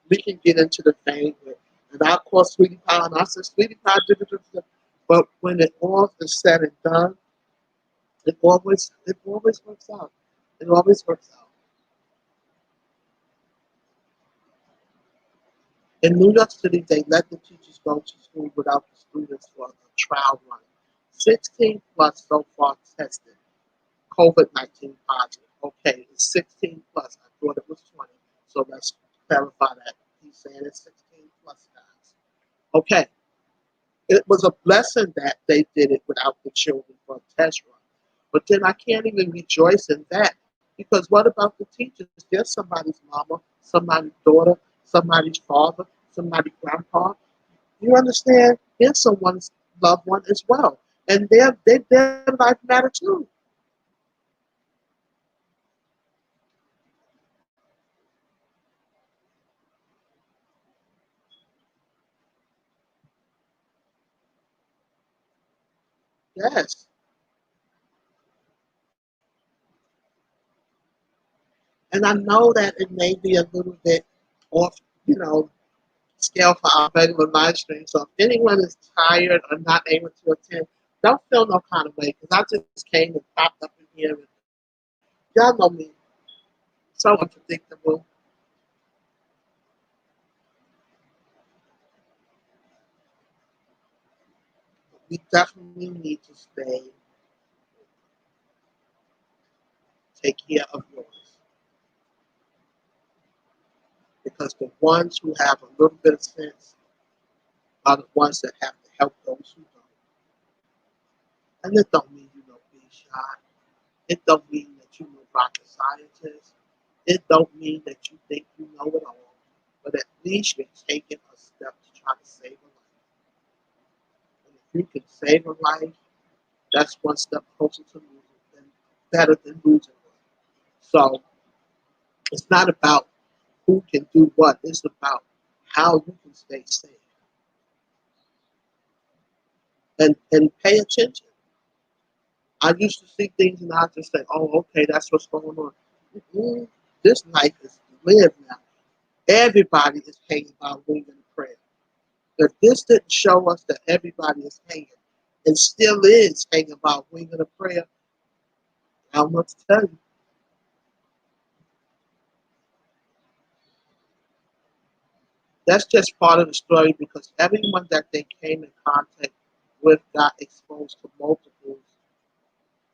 we can get into the vein with. And I call Sweetie Pie, and I said, Sweetie Pie, but when it all is said and done, it always works out. It always works out. In New York City, they let the teachers go to school without the students for a trial run. 16 plus so far tested. COVID-19 positive. Okay, it's 16 plus. I thought it was 20. So let's clarify that. He's saying it's 16 plus, guys. Okay, it was a blessing that they did it without the children for a test run. But then I can't even rejoice in that because what about the teachers? There's somebody's mama, somebody's daughter, somebody's father, somebody's grandpa. You understand? There's someone's loved one as well. And their life matter too. Yes. And I know that it may be a little bit off, scale for our regular live stream. So if anyone is tired or not able to attend, don't feel no kind of way because I just came and popped up in here. And y'all know me, so unpredictable. We definitely need to take care of yours because the ones who have a little bit of sense are the ones that have to help those who don't. And it don't mean you know be shy. It don't mean that you know rocket scientists. It don't mean that you think you know it all. But at least you're taking a step to try to save a life. And if you can save a life, that's one step closer to losing and better than losing one. So it's not about who can do what, it's about how you can stay safe. And pay attention. I used to see things and I just say, oh, okay, that's what's going on. Mm-hmm. This life is lived now. Everybody is hanging by wing and prayer. If this didn't show us that everybody is hanging and still is hanging by wing and a prayer, I don't know what to tell you. That's just part of the story because everyone that they came in contact with got exposed to multiples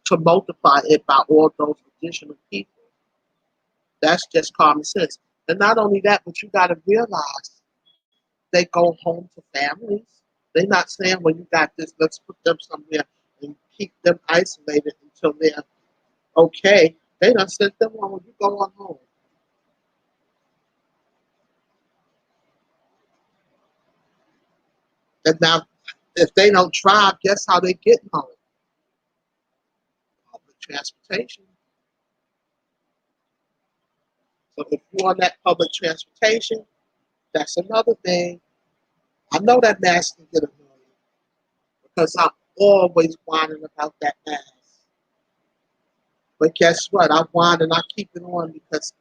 to multiply it by all those additional people. That's just common sense. And not only that, but you got to realize they go home to families. They're not saying, well, you got this, let's put them somewhere and keep them isolated until they're okay. They done sent them home. You go on home. And now, if they don't drive, guess how they get home? Public transportation. So if you're on that public transportation, that's another thing. I know that mask can get annoying because I'm always whining about that mask. But guess what? I whine and I keep it on because,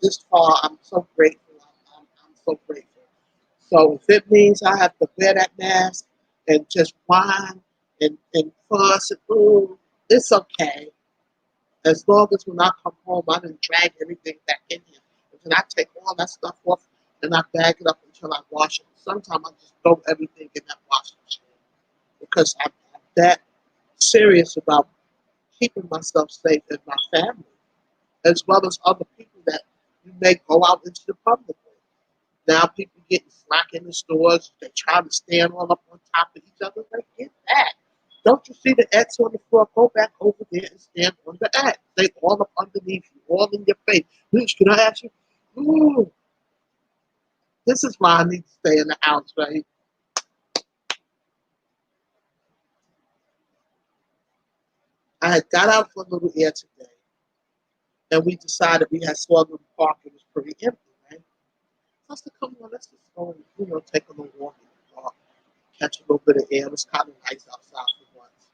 this far, I'm so grateful. I'm so grateful. So if it means I have to wear that mask and just whine and fuss and ooh, it's okay. As long as when I come home, I didn't drag everything back in here. And then I take all that stuff off and I bag it up until I wash it. Sometimes I just throw everything in that washing machine because I'm that serious about keeping myself safe and my family, as well as other people that you may go out into the public with. Now people getting slack in the stores. They try to stand all up on top of each other. Like, get that. Don't you see the X on the floor? Go back over there and stand on the X. They all up underneath you, all in your face. Bitch, can I ask you? Ooh, this is why I need to stay in the house, right? I had got out for a little air today, and we decided we had saw a little park. It was pretty empty, right? So I said, come on, let's just go and, take a little walk in the park, catch a little bit of air. It was kind of nice outside for once.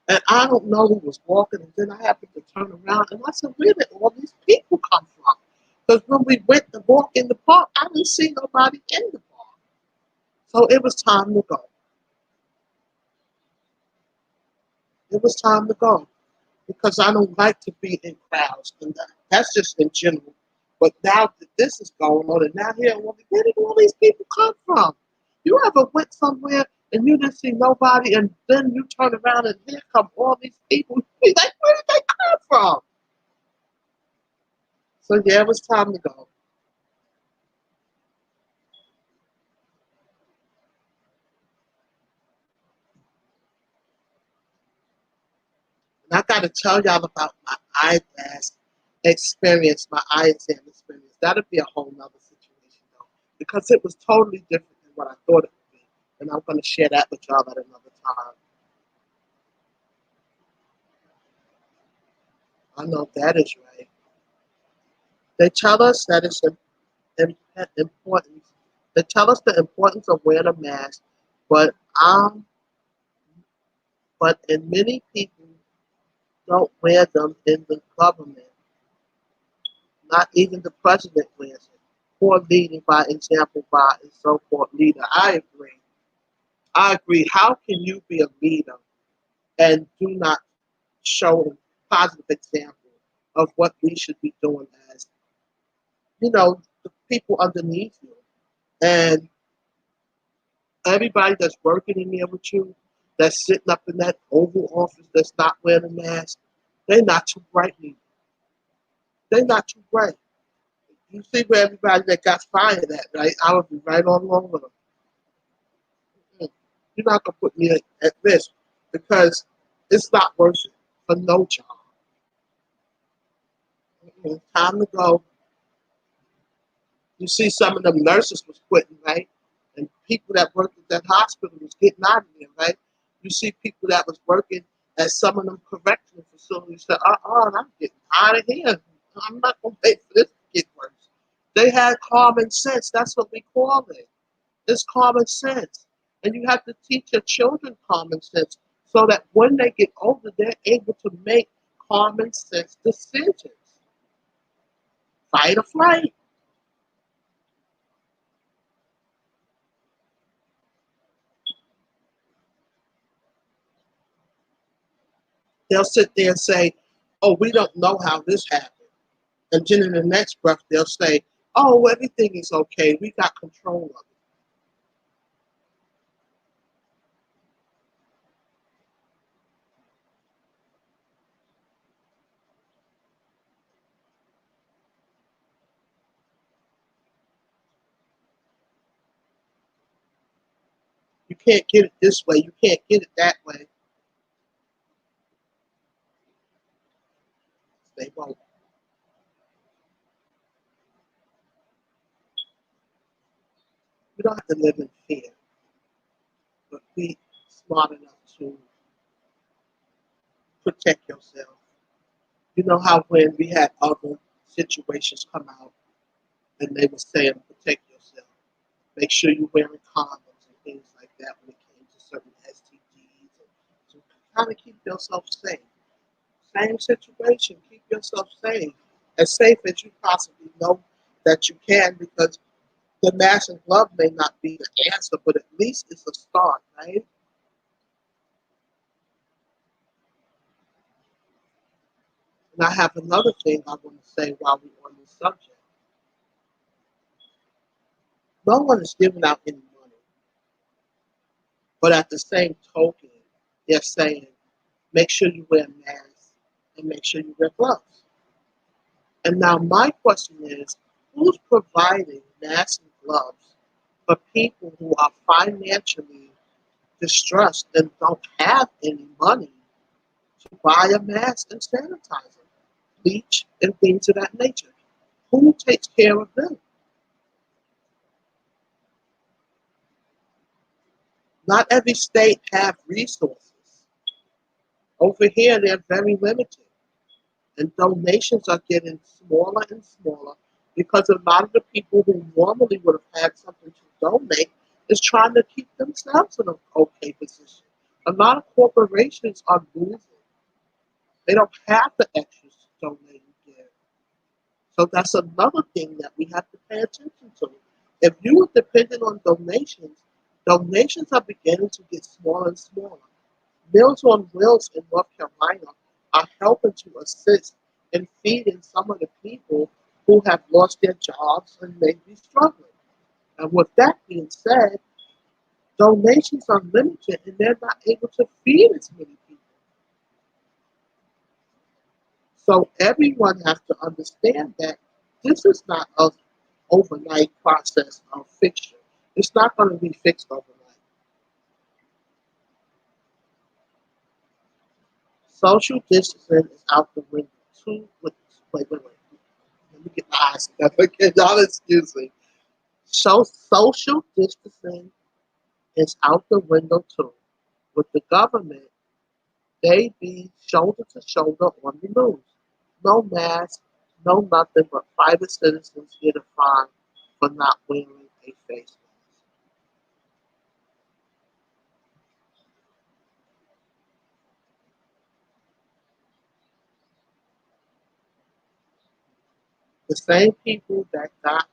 And I don't know who was walking, and then I happened to turn around, and I said, where did all these people come from? Because when we went to walk in the park, I didn't see nobody in the park. So it was time to go. It was time to go. Because I don't like to be in crowds. And that's just in general. But now that this is going on, and now here, where did all these people come from? You ever went somewhere and you didn't see nobody, and then you turn around and here come all these people? You be like, where did they come from? So yeah, it was time to go. And I got to tell y'all about my eyeglass experience, my eye exam experience. That'll be a whole nother situation, though, because it was totally different than what I thought it would be. And I'm going to share that with y'all at another time. I know that is right. They tell us that it's important. They tell us the importance of wearing a mask, but but in many people don't wear them in the government. Not even the president wears it. Poor leading by example by a so-called leader. I agree. I agree. How can you be a leader and do not show a positive example of what we should be doing as, the people underneath you? And everybody that's working in there with you, that's sitting up in that Oval Office that's not wearing a mask, they're not too bright either. They're not too bright. You see where everybody that got fired at, right? I would be right on along with them. You're not going to put me at risk because it's not worth it for no job. Time to go. You see some of them nurses was quitting, right? And people that worked at that hospital was getting out of there, right? You see people that was working at some of them correctional facilities said, I'm getting out of here. I'm not going to wait for this to get worse. They had common sense. That's what we call it. It's common sense. And you have to teach your children common sense so that when they get older, they're able to make common sense decisions. Fight or flight. They'll sit there and say, oh, we don't know how this happened. And then in the next breath, they'll say, oh, everything is okay. We got control of it. You can't get it this way. You can't get it that way. They won't. You don't have to live in fear, but be smart enough to protect yourself. You know how when we had other situations come out and they were saying protect yourself, make sure you're wearing condoms and things like that when it came to certain STDs, and to kind of keep yourself safe. Same situation, keep yourself safe, as safe as you possibly know that you can, because the mask and glove may not be the answer, but at least it's a start, right? And I have another thing I want to say while we're on this subject. No one is giving out any money, but at the same token, they're saying, make sure you wear a mask and make sure you wear gloves. And now my question is, who's providing masks and gloves for people who are financially distressed and don't have any money to buy a mask and sanitizer, bleach, and things of that nature? Who takes care of them? Not every state have resources. Over here, they're very limited. And donations are getting smaller and smaller because a lot of the people who normally would have had something to donate is trying to keep themselves in an okay position. A lot of corporations are losing. They don't have the extras to donate and give. So that's another thing that we have to pay attention to. If you are dependent on donations, donations are beginning to get smaller and smaller. Meals on Wheels in North Carolina are helping to assist in feeding some of the people who have lost their jobs and may be struggling. And with that being said, donations are limited and they're not able to feed as many people. So everyone has to understand that this is not an overnight process of fixture. It's not going to be fixed overnight. Social distancing is out the window. Wait. Let me get my eyes together again. Y'all excuse me. So social distancing is out the window too. With the government, they be shoulder to shoulder on the news. No mask, no nothing but private citizens get a fine for not wearing a face mask. The same people that got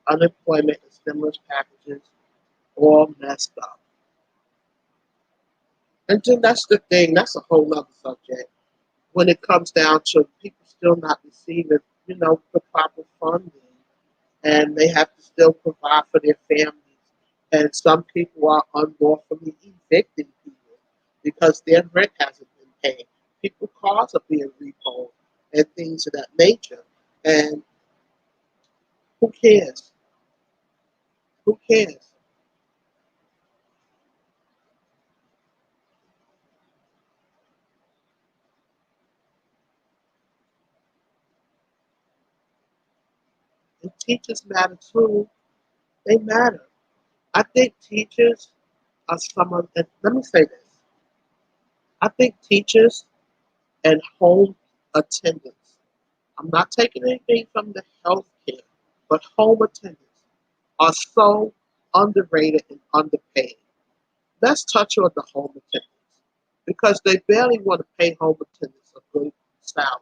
unemployment and stimulus packages all messed up. And then that's the thing, that's a whole other subject. When it comes down to people still not receiving, the proper funding, and they have to still provide for their families. And some people are unlawfully evicting people because their rent hasn't been paid. People's cars are being repoed and things of that nature. And who cares? Who cares? And teachers matter too. They matter. I think teachers are someone, and let me say this. I think teachers and home attendants, I'm not taking anything from the health care, but home attendants are so underrated and underpaid. Let's touch on the home attendants because they barely want to pay home attendants a good salary.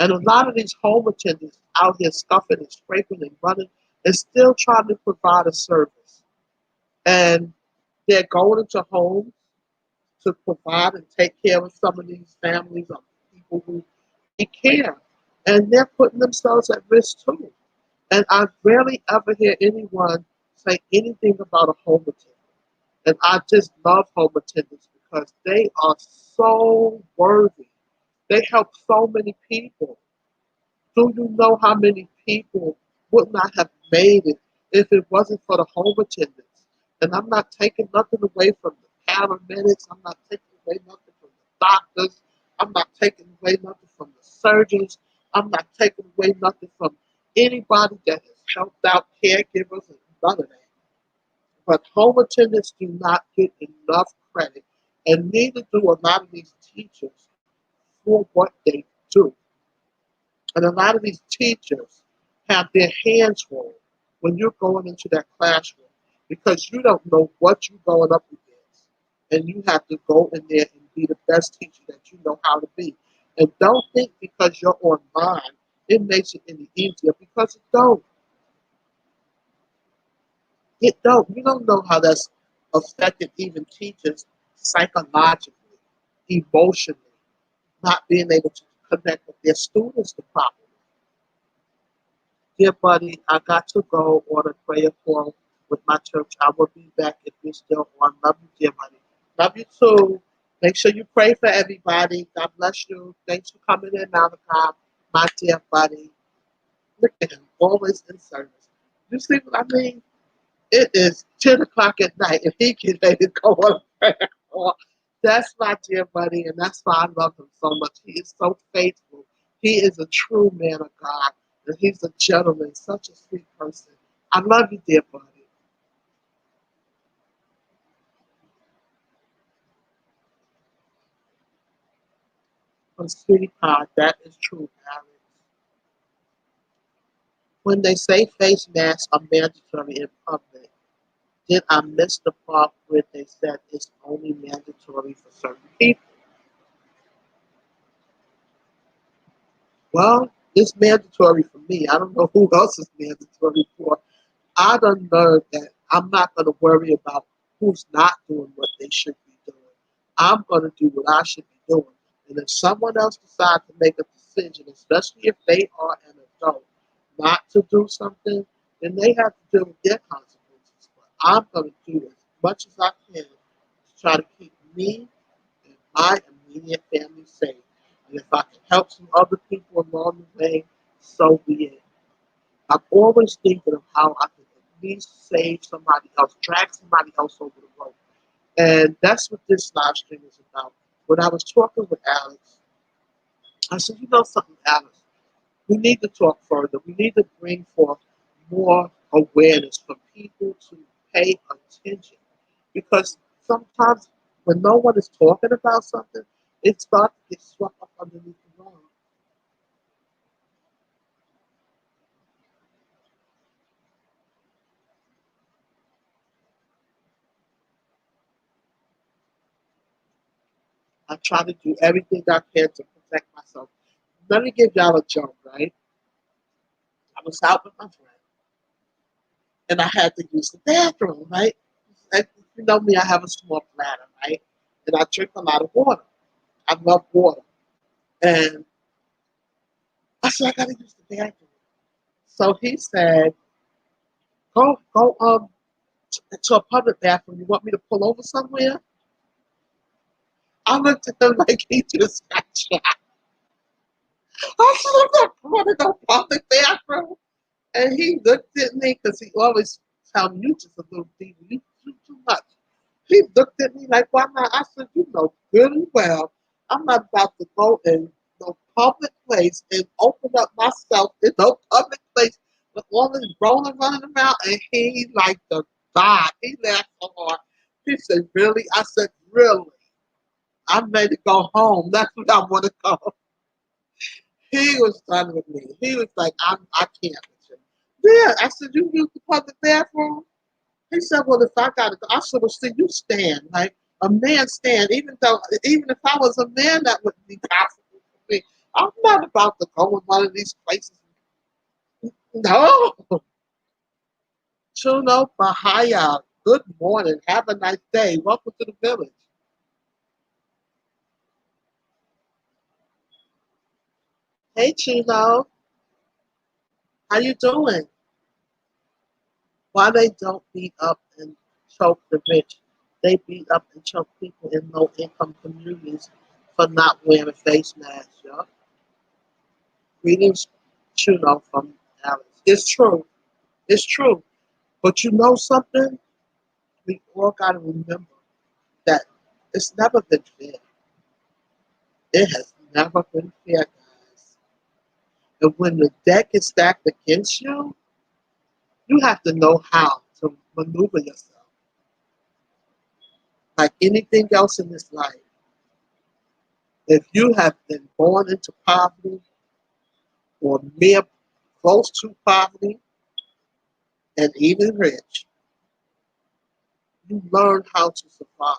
And a lot of these home attendants out here scuffing and scraping and running and still trying to provide a service. And they're going into homes to provide and take care of some of these families of people who need care. And they're putting themselves at risk too. And I rarely ever hear anyone say anything about a home attendant. And I just love home attendants because they are so worthy. They help so many people. Do you know how many people would not have made it if it wasn't for the home attendants? And I'm not taking nothing away from the paramedics. I'm not taking away nothing from the doctors. I'm not taking away nothing from the surgeons. I'm not taking away nothing from anybody that has helped out caregivers and none of that. But home attendants do not get enough credit, and neither do a lot of these teachers for what they do. And a lot of these teachers have their hands full when you're going into that classroom because you don't know what you're going up against. And you have to go in there and be the best teacher that you know how to be. And don't think because you're online, it makes it any easier because it don't. It don't. You don't know how that's affected even teachers psychologically, emotionally, not being able to connect with their students the proper way. Dear buddy, I got to go on a prayer call with my church. I will be back if you're still on. Love you, dear buddy. Love you too. Make sure you pray for everybody. God bless you. Thanks for coming in, Malachi, my dear buddy. Look at him, always in service. You see what I mean? It is 10 o'clock at night and he can ready to go on a prayer call. That's my dear buddy, and that's why I love him so much. He is so faithful. He is a true man of God, and he's a gentleman, such a sweet person. I love you, dear buddy. But sweetheart, that is true, Alex. When they say face masks are mandatory in public, did I miss the part where they said it's only mandatory for certain people? Well, it's mandatory for me. I don't know who else is mandatory for. I done learned that I'm not going to worry about who's not doing what they should be doing. I'm going to do what I should be doing. And if someone else decides to make a decision, especially if they are an adult, not to do something, then they have to deal with their consequences. But I'm going to do as much as I can to try to keep me and my immediate family safe. And if I can help some other people along the way, so be it. I'm always thinking of how I can at least save somebody else, drag somebody else over the road. And that's what this live stream is about. When I was talking with Alex, I said, you know something, Alex, we need to talk further. We need to bring forth more awareness for people to pay attention. Because sometimes when no one is talking about something, it starts to get swept up underneath the rug. I try to do everything I can to protect myself. Let me give y'all a joke, right? I was out with my friend and I had to use the bathroom, right? And you know me, I have a small bladder, right? And I drink a lot of water. I love water. And I said, I gotta use the bathroom. So he said, go to a public bathroom. You want me to pull over somewhere? I looked at him like he just got shot. I said, I'm not going to no public bathroom. And he looked at me because he always tell me, you just a little diva, you do too much. He looked at me like, why not? I said, you know good and well, I'm not about to go in no public place and open up myself in no public place with all this rolling running around. And he like the God. He laughed so hard. He said, really? I said, really? I'm ready to go home. That's what I want to go. He was done with me. He was like, I can't with you. Yeah, I said, you use the public bathroom? He said, well, if I got to go, I said, well, see, you stand. Like, a man stand, even if I was a man, that wouldn't be possible for me. I'm not about to go in one of these places. No. Chuno Bahaya, good morning. Have a nice day. Welcome to the village. Hey, Chuno. How you doing? Why they don't beat up and choke the rich? They beat up and choke people in low-income communities for not wearing face masks, yo. Greetings, Chuno from Alex. It's true. It's true. But you know something? We all got to remember that it's never been fair. It has never been fair, guys. And when the deck is stacked against you, you have to know how to maneuver yourself. Like anything else in this life, if you have been born into poverty or mere close to poverty and even rich, you learn how to survive.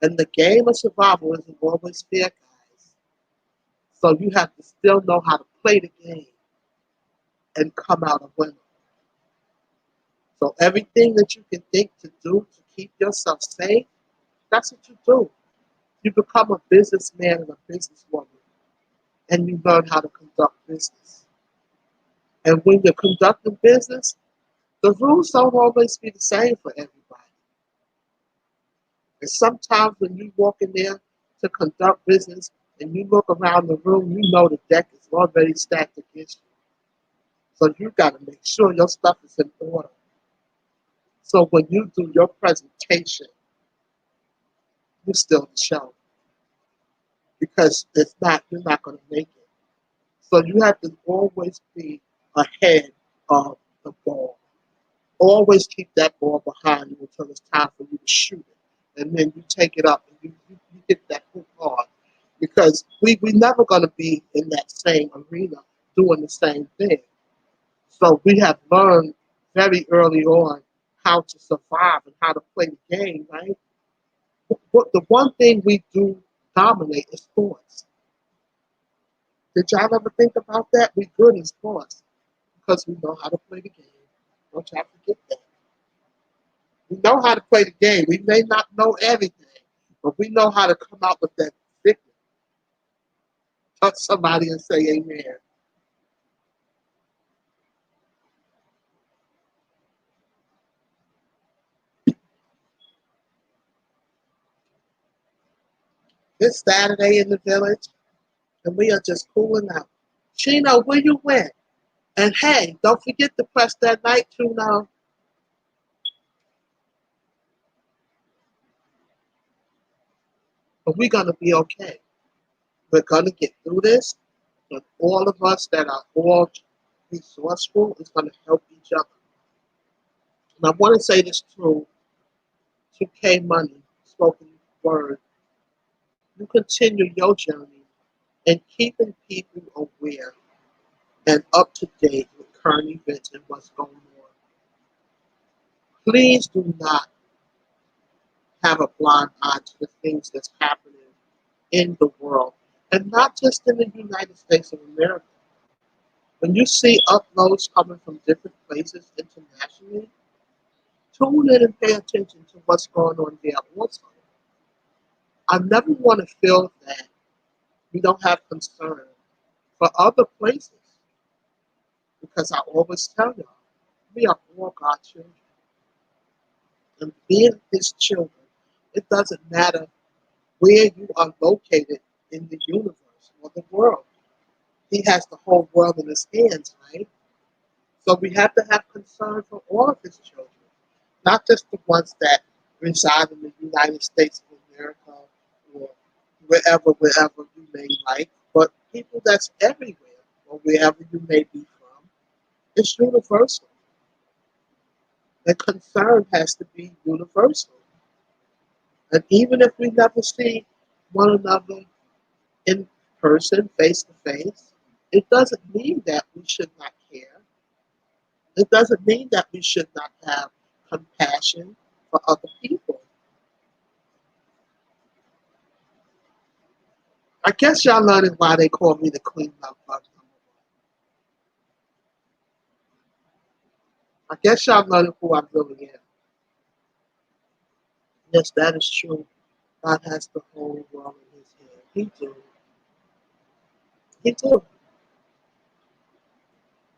And the game of survival isn't always fair, guys. So you have to still know how to play the game and come out a winner. So everything that you can think to do to keep yourself safe, that's what you do. You become a businessman and a businesswoman. and you learn how to conduct business. And when you're conducting business, the rules don't always be the same for everybody. And sometimes when you walk in there to conduct business and you look around the room, you know the deck is already stacked against you. So you got to make sure your stuff is in order. So when you do your presentation, you still the show because you're not going to make it. So you have to always be ahead of the ball. Always keep that ball behind you until it's time for you to shoot it. And then you take it up and you hit that hoop hard. Because we're never going to be in that same arena doing the same thing. So we have learned very early on how to survive and how to play the game, right? But the one thing we do dominate is sports. Did y'all ever think about that? We're good in sports because we know how to play the game. Don't y'all forget that. We know how to play the game. We may not know everything, but we know how to come out with that victory. Touch somebody and say amen. It's Saturday in the village, and we are just cooling out. Chino, where you went? And hey, don't forget to press that like tune on. But we're going to be okay. We're going to get through this. And all of us that are all resourceful is going to help each other. And I want to say this to K Money, spoken word. You continue your journey and keeping people aware and up to date with current events and what's going on. Please do not have a blind eye to the things that's happening in the world, and not just in the United States of America. When you see uploads coming from different places internationally, tune in and pay attention to what's going on there also. I never want to feel that we don't have concern for other places because I always tell y'all, we are all God's children. And being His children, it doesn't matter where you are located in the universe or the world. He has the whole world in His hands, right? So we have to have concern for all of His children, not just the ones that reside in the United States of America or wherever you may like, but people that's everywhere or wherever you may be from. It's universal. The concern has to be universal. And even if we never see one another in person, face to face, it doesn't mean that we should not care. It doesn't mean that we should not have compassion for other people. I guess y'all learning why they call me the Queen Love Bug. I guess y'all learning who I really am. Yes, that is true. God has the whole world in His hand. He do. He do.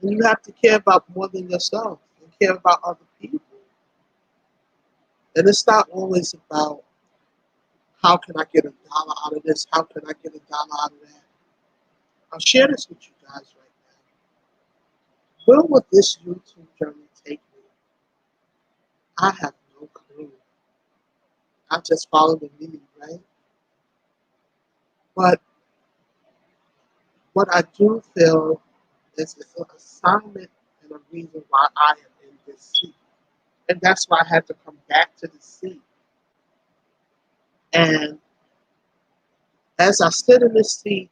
And you have to care about more than yourself and care about other people. And it's not always about how can I get $1 out of this? How can I get $1 out of that? I'll share this with you guys right now. Where would this YouTube journey take me? I have no clue. I just follow the lead, right? But what I do feel is it's an assignment and a reason why I am in this seat. And that's why I had to come back to the seat. And as I sit in this seat,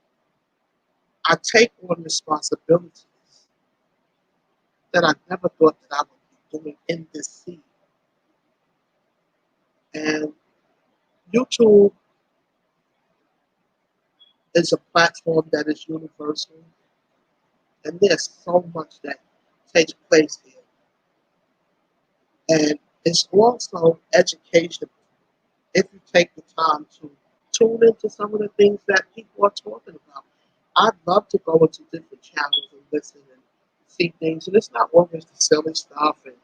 I take on responsibilities that I never thought that I would be doing in this seat. And YouTube is a platform that is universal, and there's so much that takes place here. And it's also educational if you take the time to tune into some of the things that people are talking about. I'd love to go into different channels and listen and see things. And it's not always the silly stuff and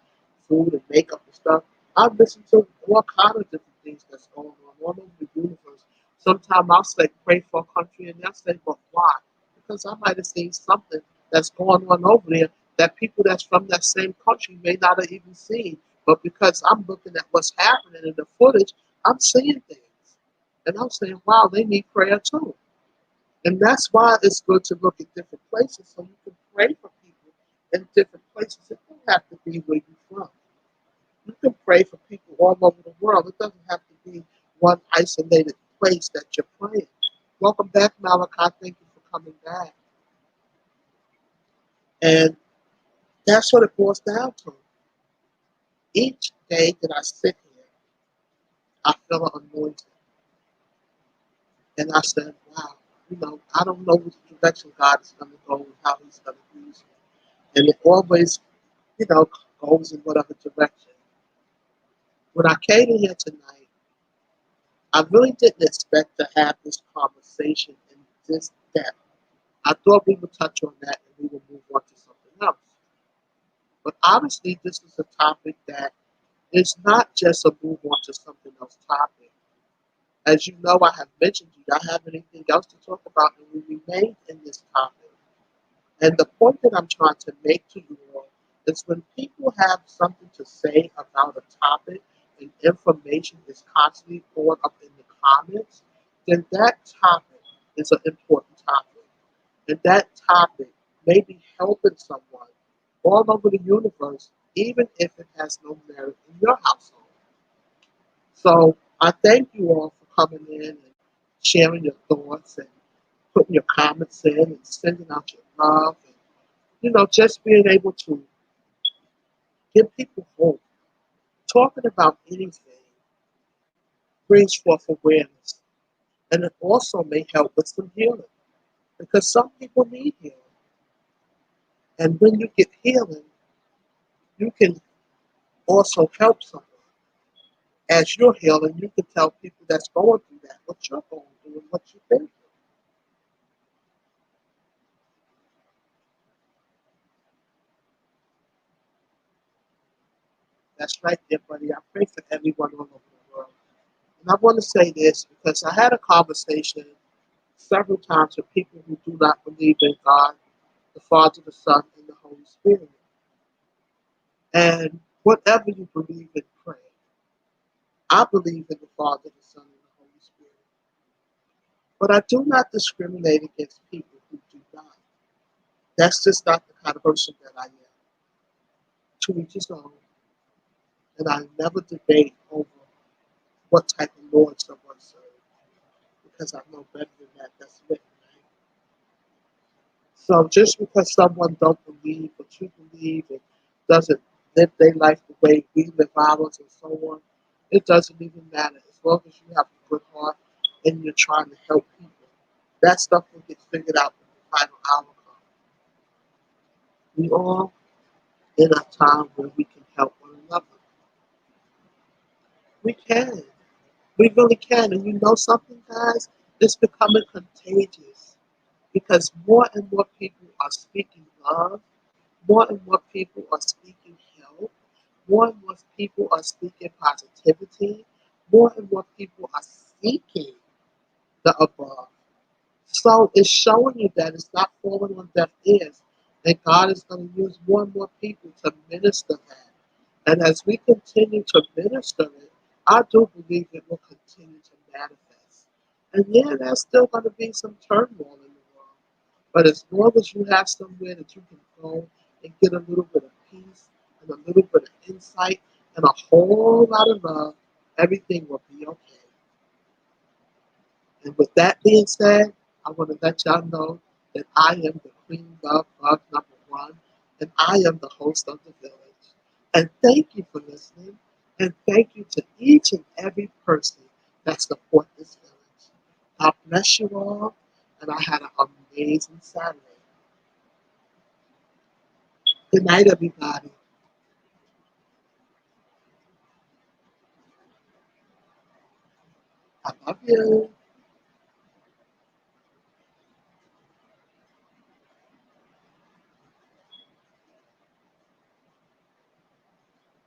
food and makeup and stuff. I've listened to all kinds of different things that's going on all over the universe. Sometimes I'll say, pray for a country, and they'll say, but why? Because I might have seen something that's going on over there that people that's from that same country may not have even seen. But because I'm looking at what's happening in the footage, I'm seeing things. And I'm saying, wow, they need prayer too. And that's why it's good to look at different places so you can pray for people in different places. It don't have to be where you're from. You can pray for people all over the world. It doesn't have to be one isolated place that you're praying. Welcome back, Malachi. Thank you for coming back. And that's what it boils down to. Each day that I sit here, I feel an anointing. And I said, wow, I don't know which direction God is going to go and how He's going to use me. And it always, goes in whatever direction. When I came in here tonight, I really didn't expect to have this conversation in this depth. I thought we would touch on that and we would move on to something else. But obviously, this is a topic that is not just a move on to something else topic. As you know, I have mentioned to you, I have anything else to talk about, and we remain in this topic. And the point that I'm trying to make to you all is when people have something to say about a topic and information is constantly poured up in the comments, then that topic is an important topic. And that topic may be helping someone all over the universe, even if it has no merit in your household. So I thank you all for coming in and sharing your thoughts and putting your comments in and sending out your love and just being able to give people hope. Talking about anything brings forth awareness, and it also may help with some healing because some people need healing. And when you get healing, you can also help someone. As you're healing, you can tell people that's going through that what you're going through and what you've been through. That's right there, buddy. I pray for everyone all over the world. And I want to say this because I had a conversation several times with people who do not believe in God, the Father, the Son, and the Holy Spirit. And whatever you believe in, pray. I believe in the Father, the Son, and the Holy Spirit. But I do not discriminate against people who do not. That's just not the kind of person that I am. To each his own. And I never debate over what type of Lord someone serves. Because I know better than that. That's written, right? So just because someone don't believe what you believe and doesn't live their life the way we live ours and so on, it doesn't even matter. As long as you have a good heart and you're trying to help people, that stuff will get figured out when the final hour comes. We all in a time where we can help one another. We can. We really can. And you know something, guys? It's becoming contagious because more and more people are speaking love. More and more people are speaking help. More and more people are speaking positivity. More and more people are seeking the above. So it's showing you that it's not falling on deaf ears. And God is going to use more and more people to minister that. And as we continue to minister it, I do believe it will continue to manifest. And yeah, there's still going to be some turmoil in the world. But as long as you have somewhere that you can go and get a little bit of peace and a little bit of insight and a whole lot of love, everything will be okay. And with that being said, I want to let y'all know that I am the Queen Love Bug #1, and I am the host of the village. And thank you for listening, and thank you to each and every person that supports this village. God bless you all, and I had an amazing Saturday. Good night, everybody. I love you.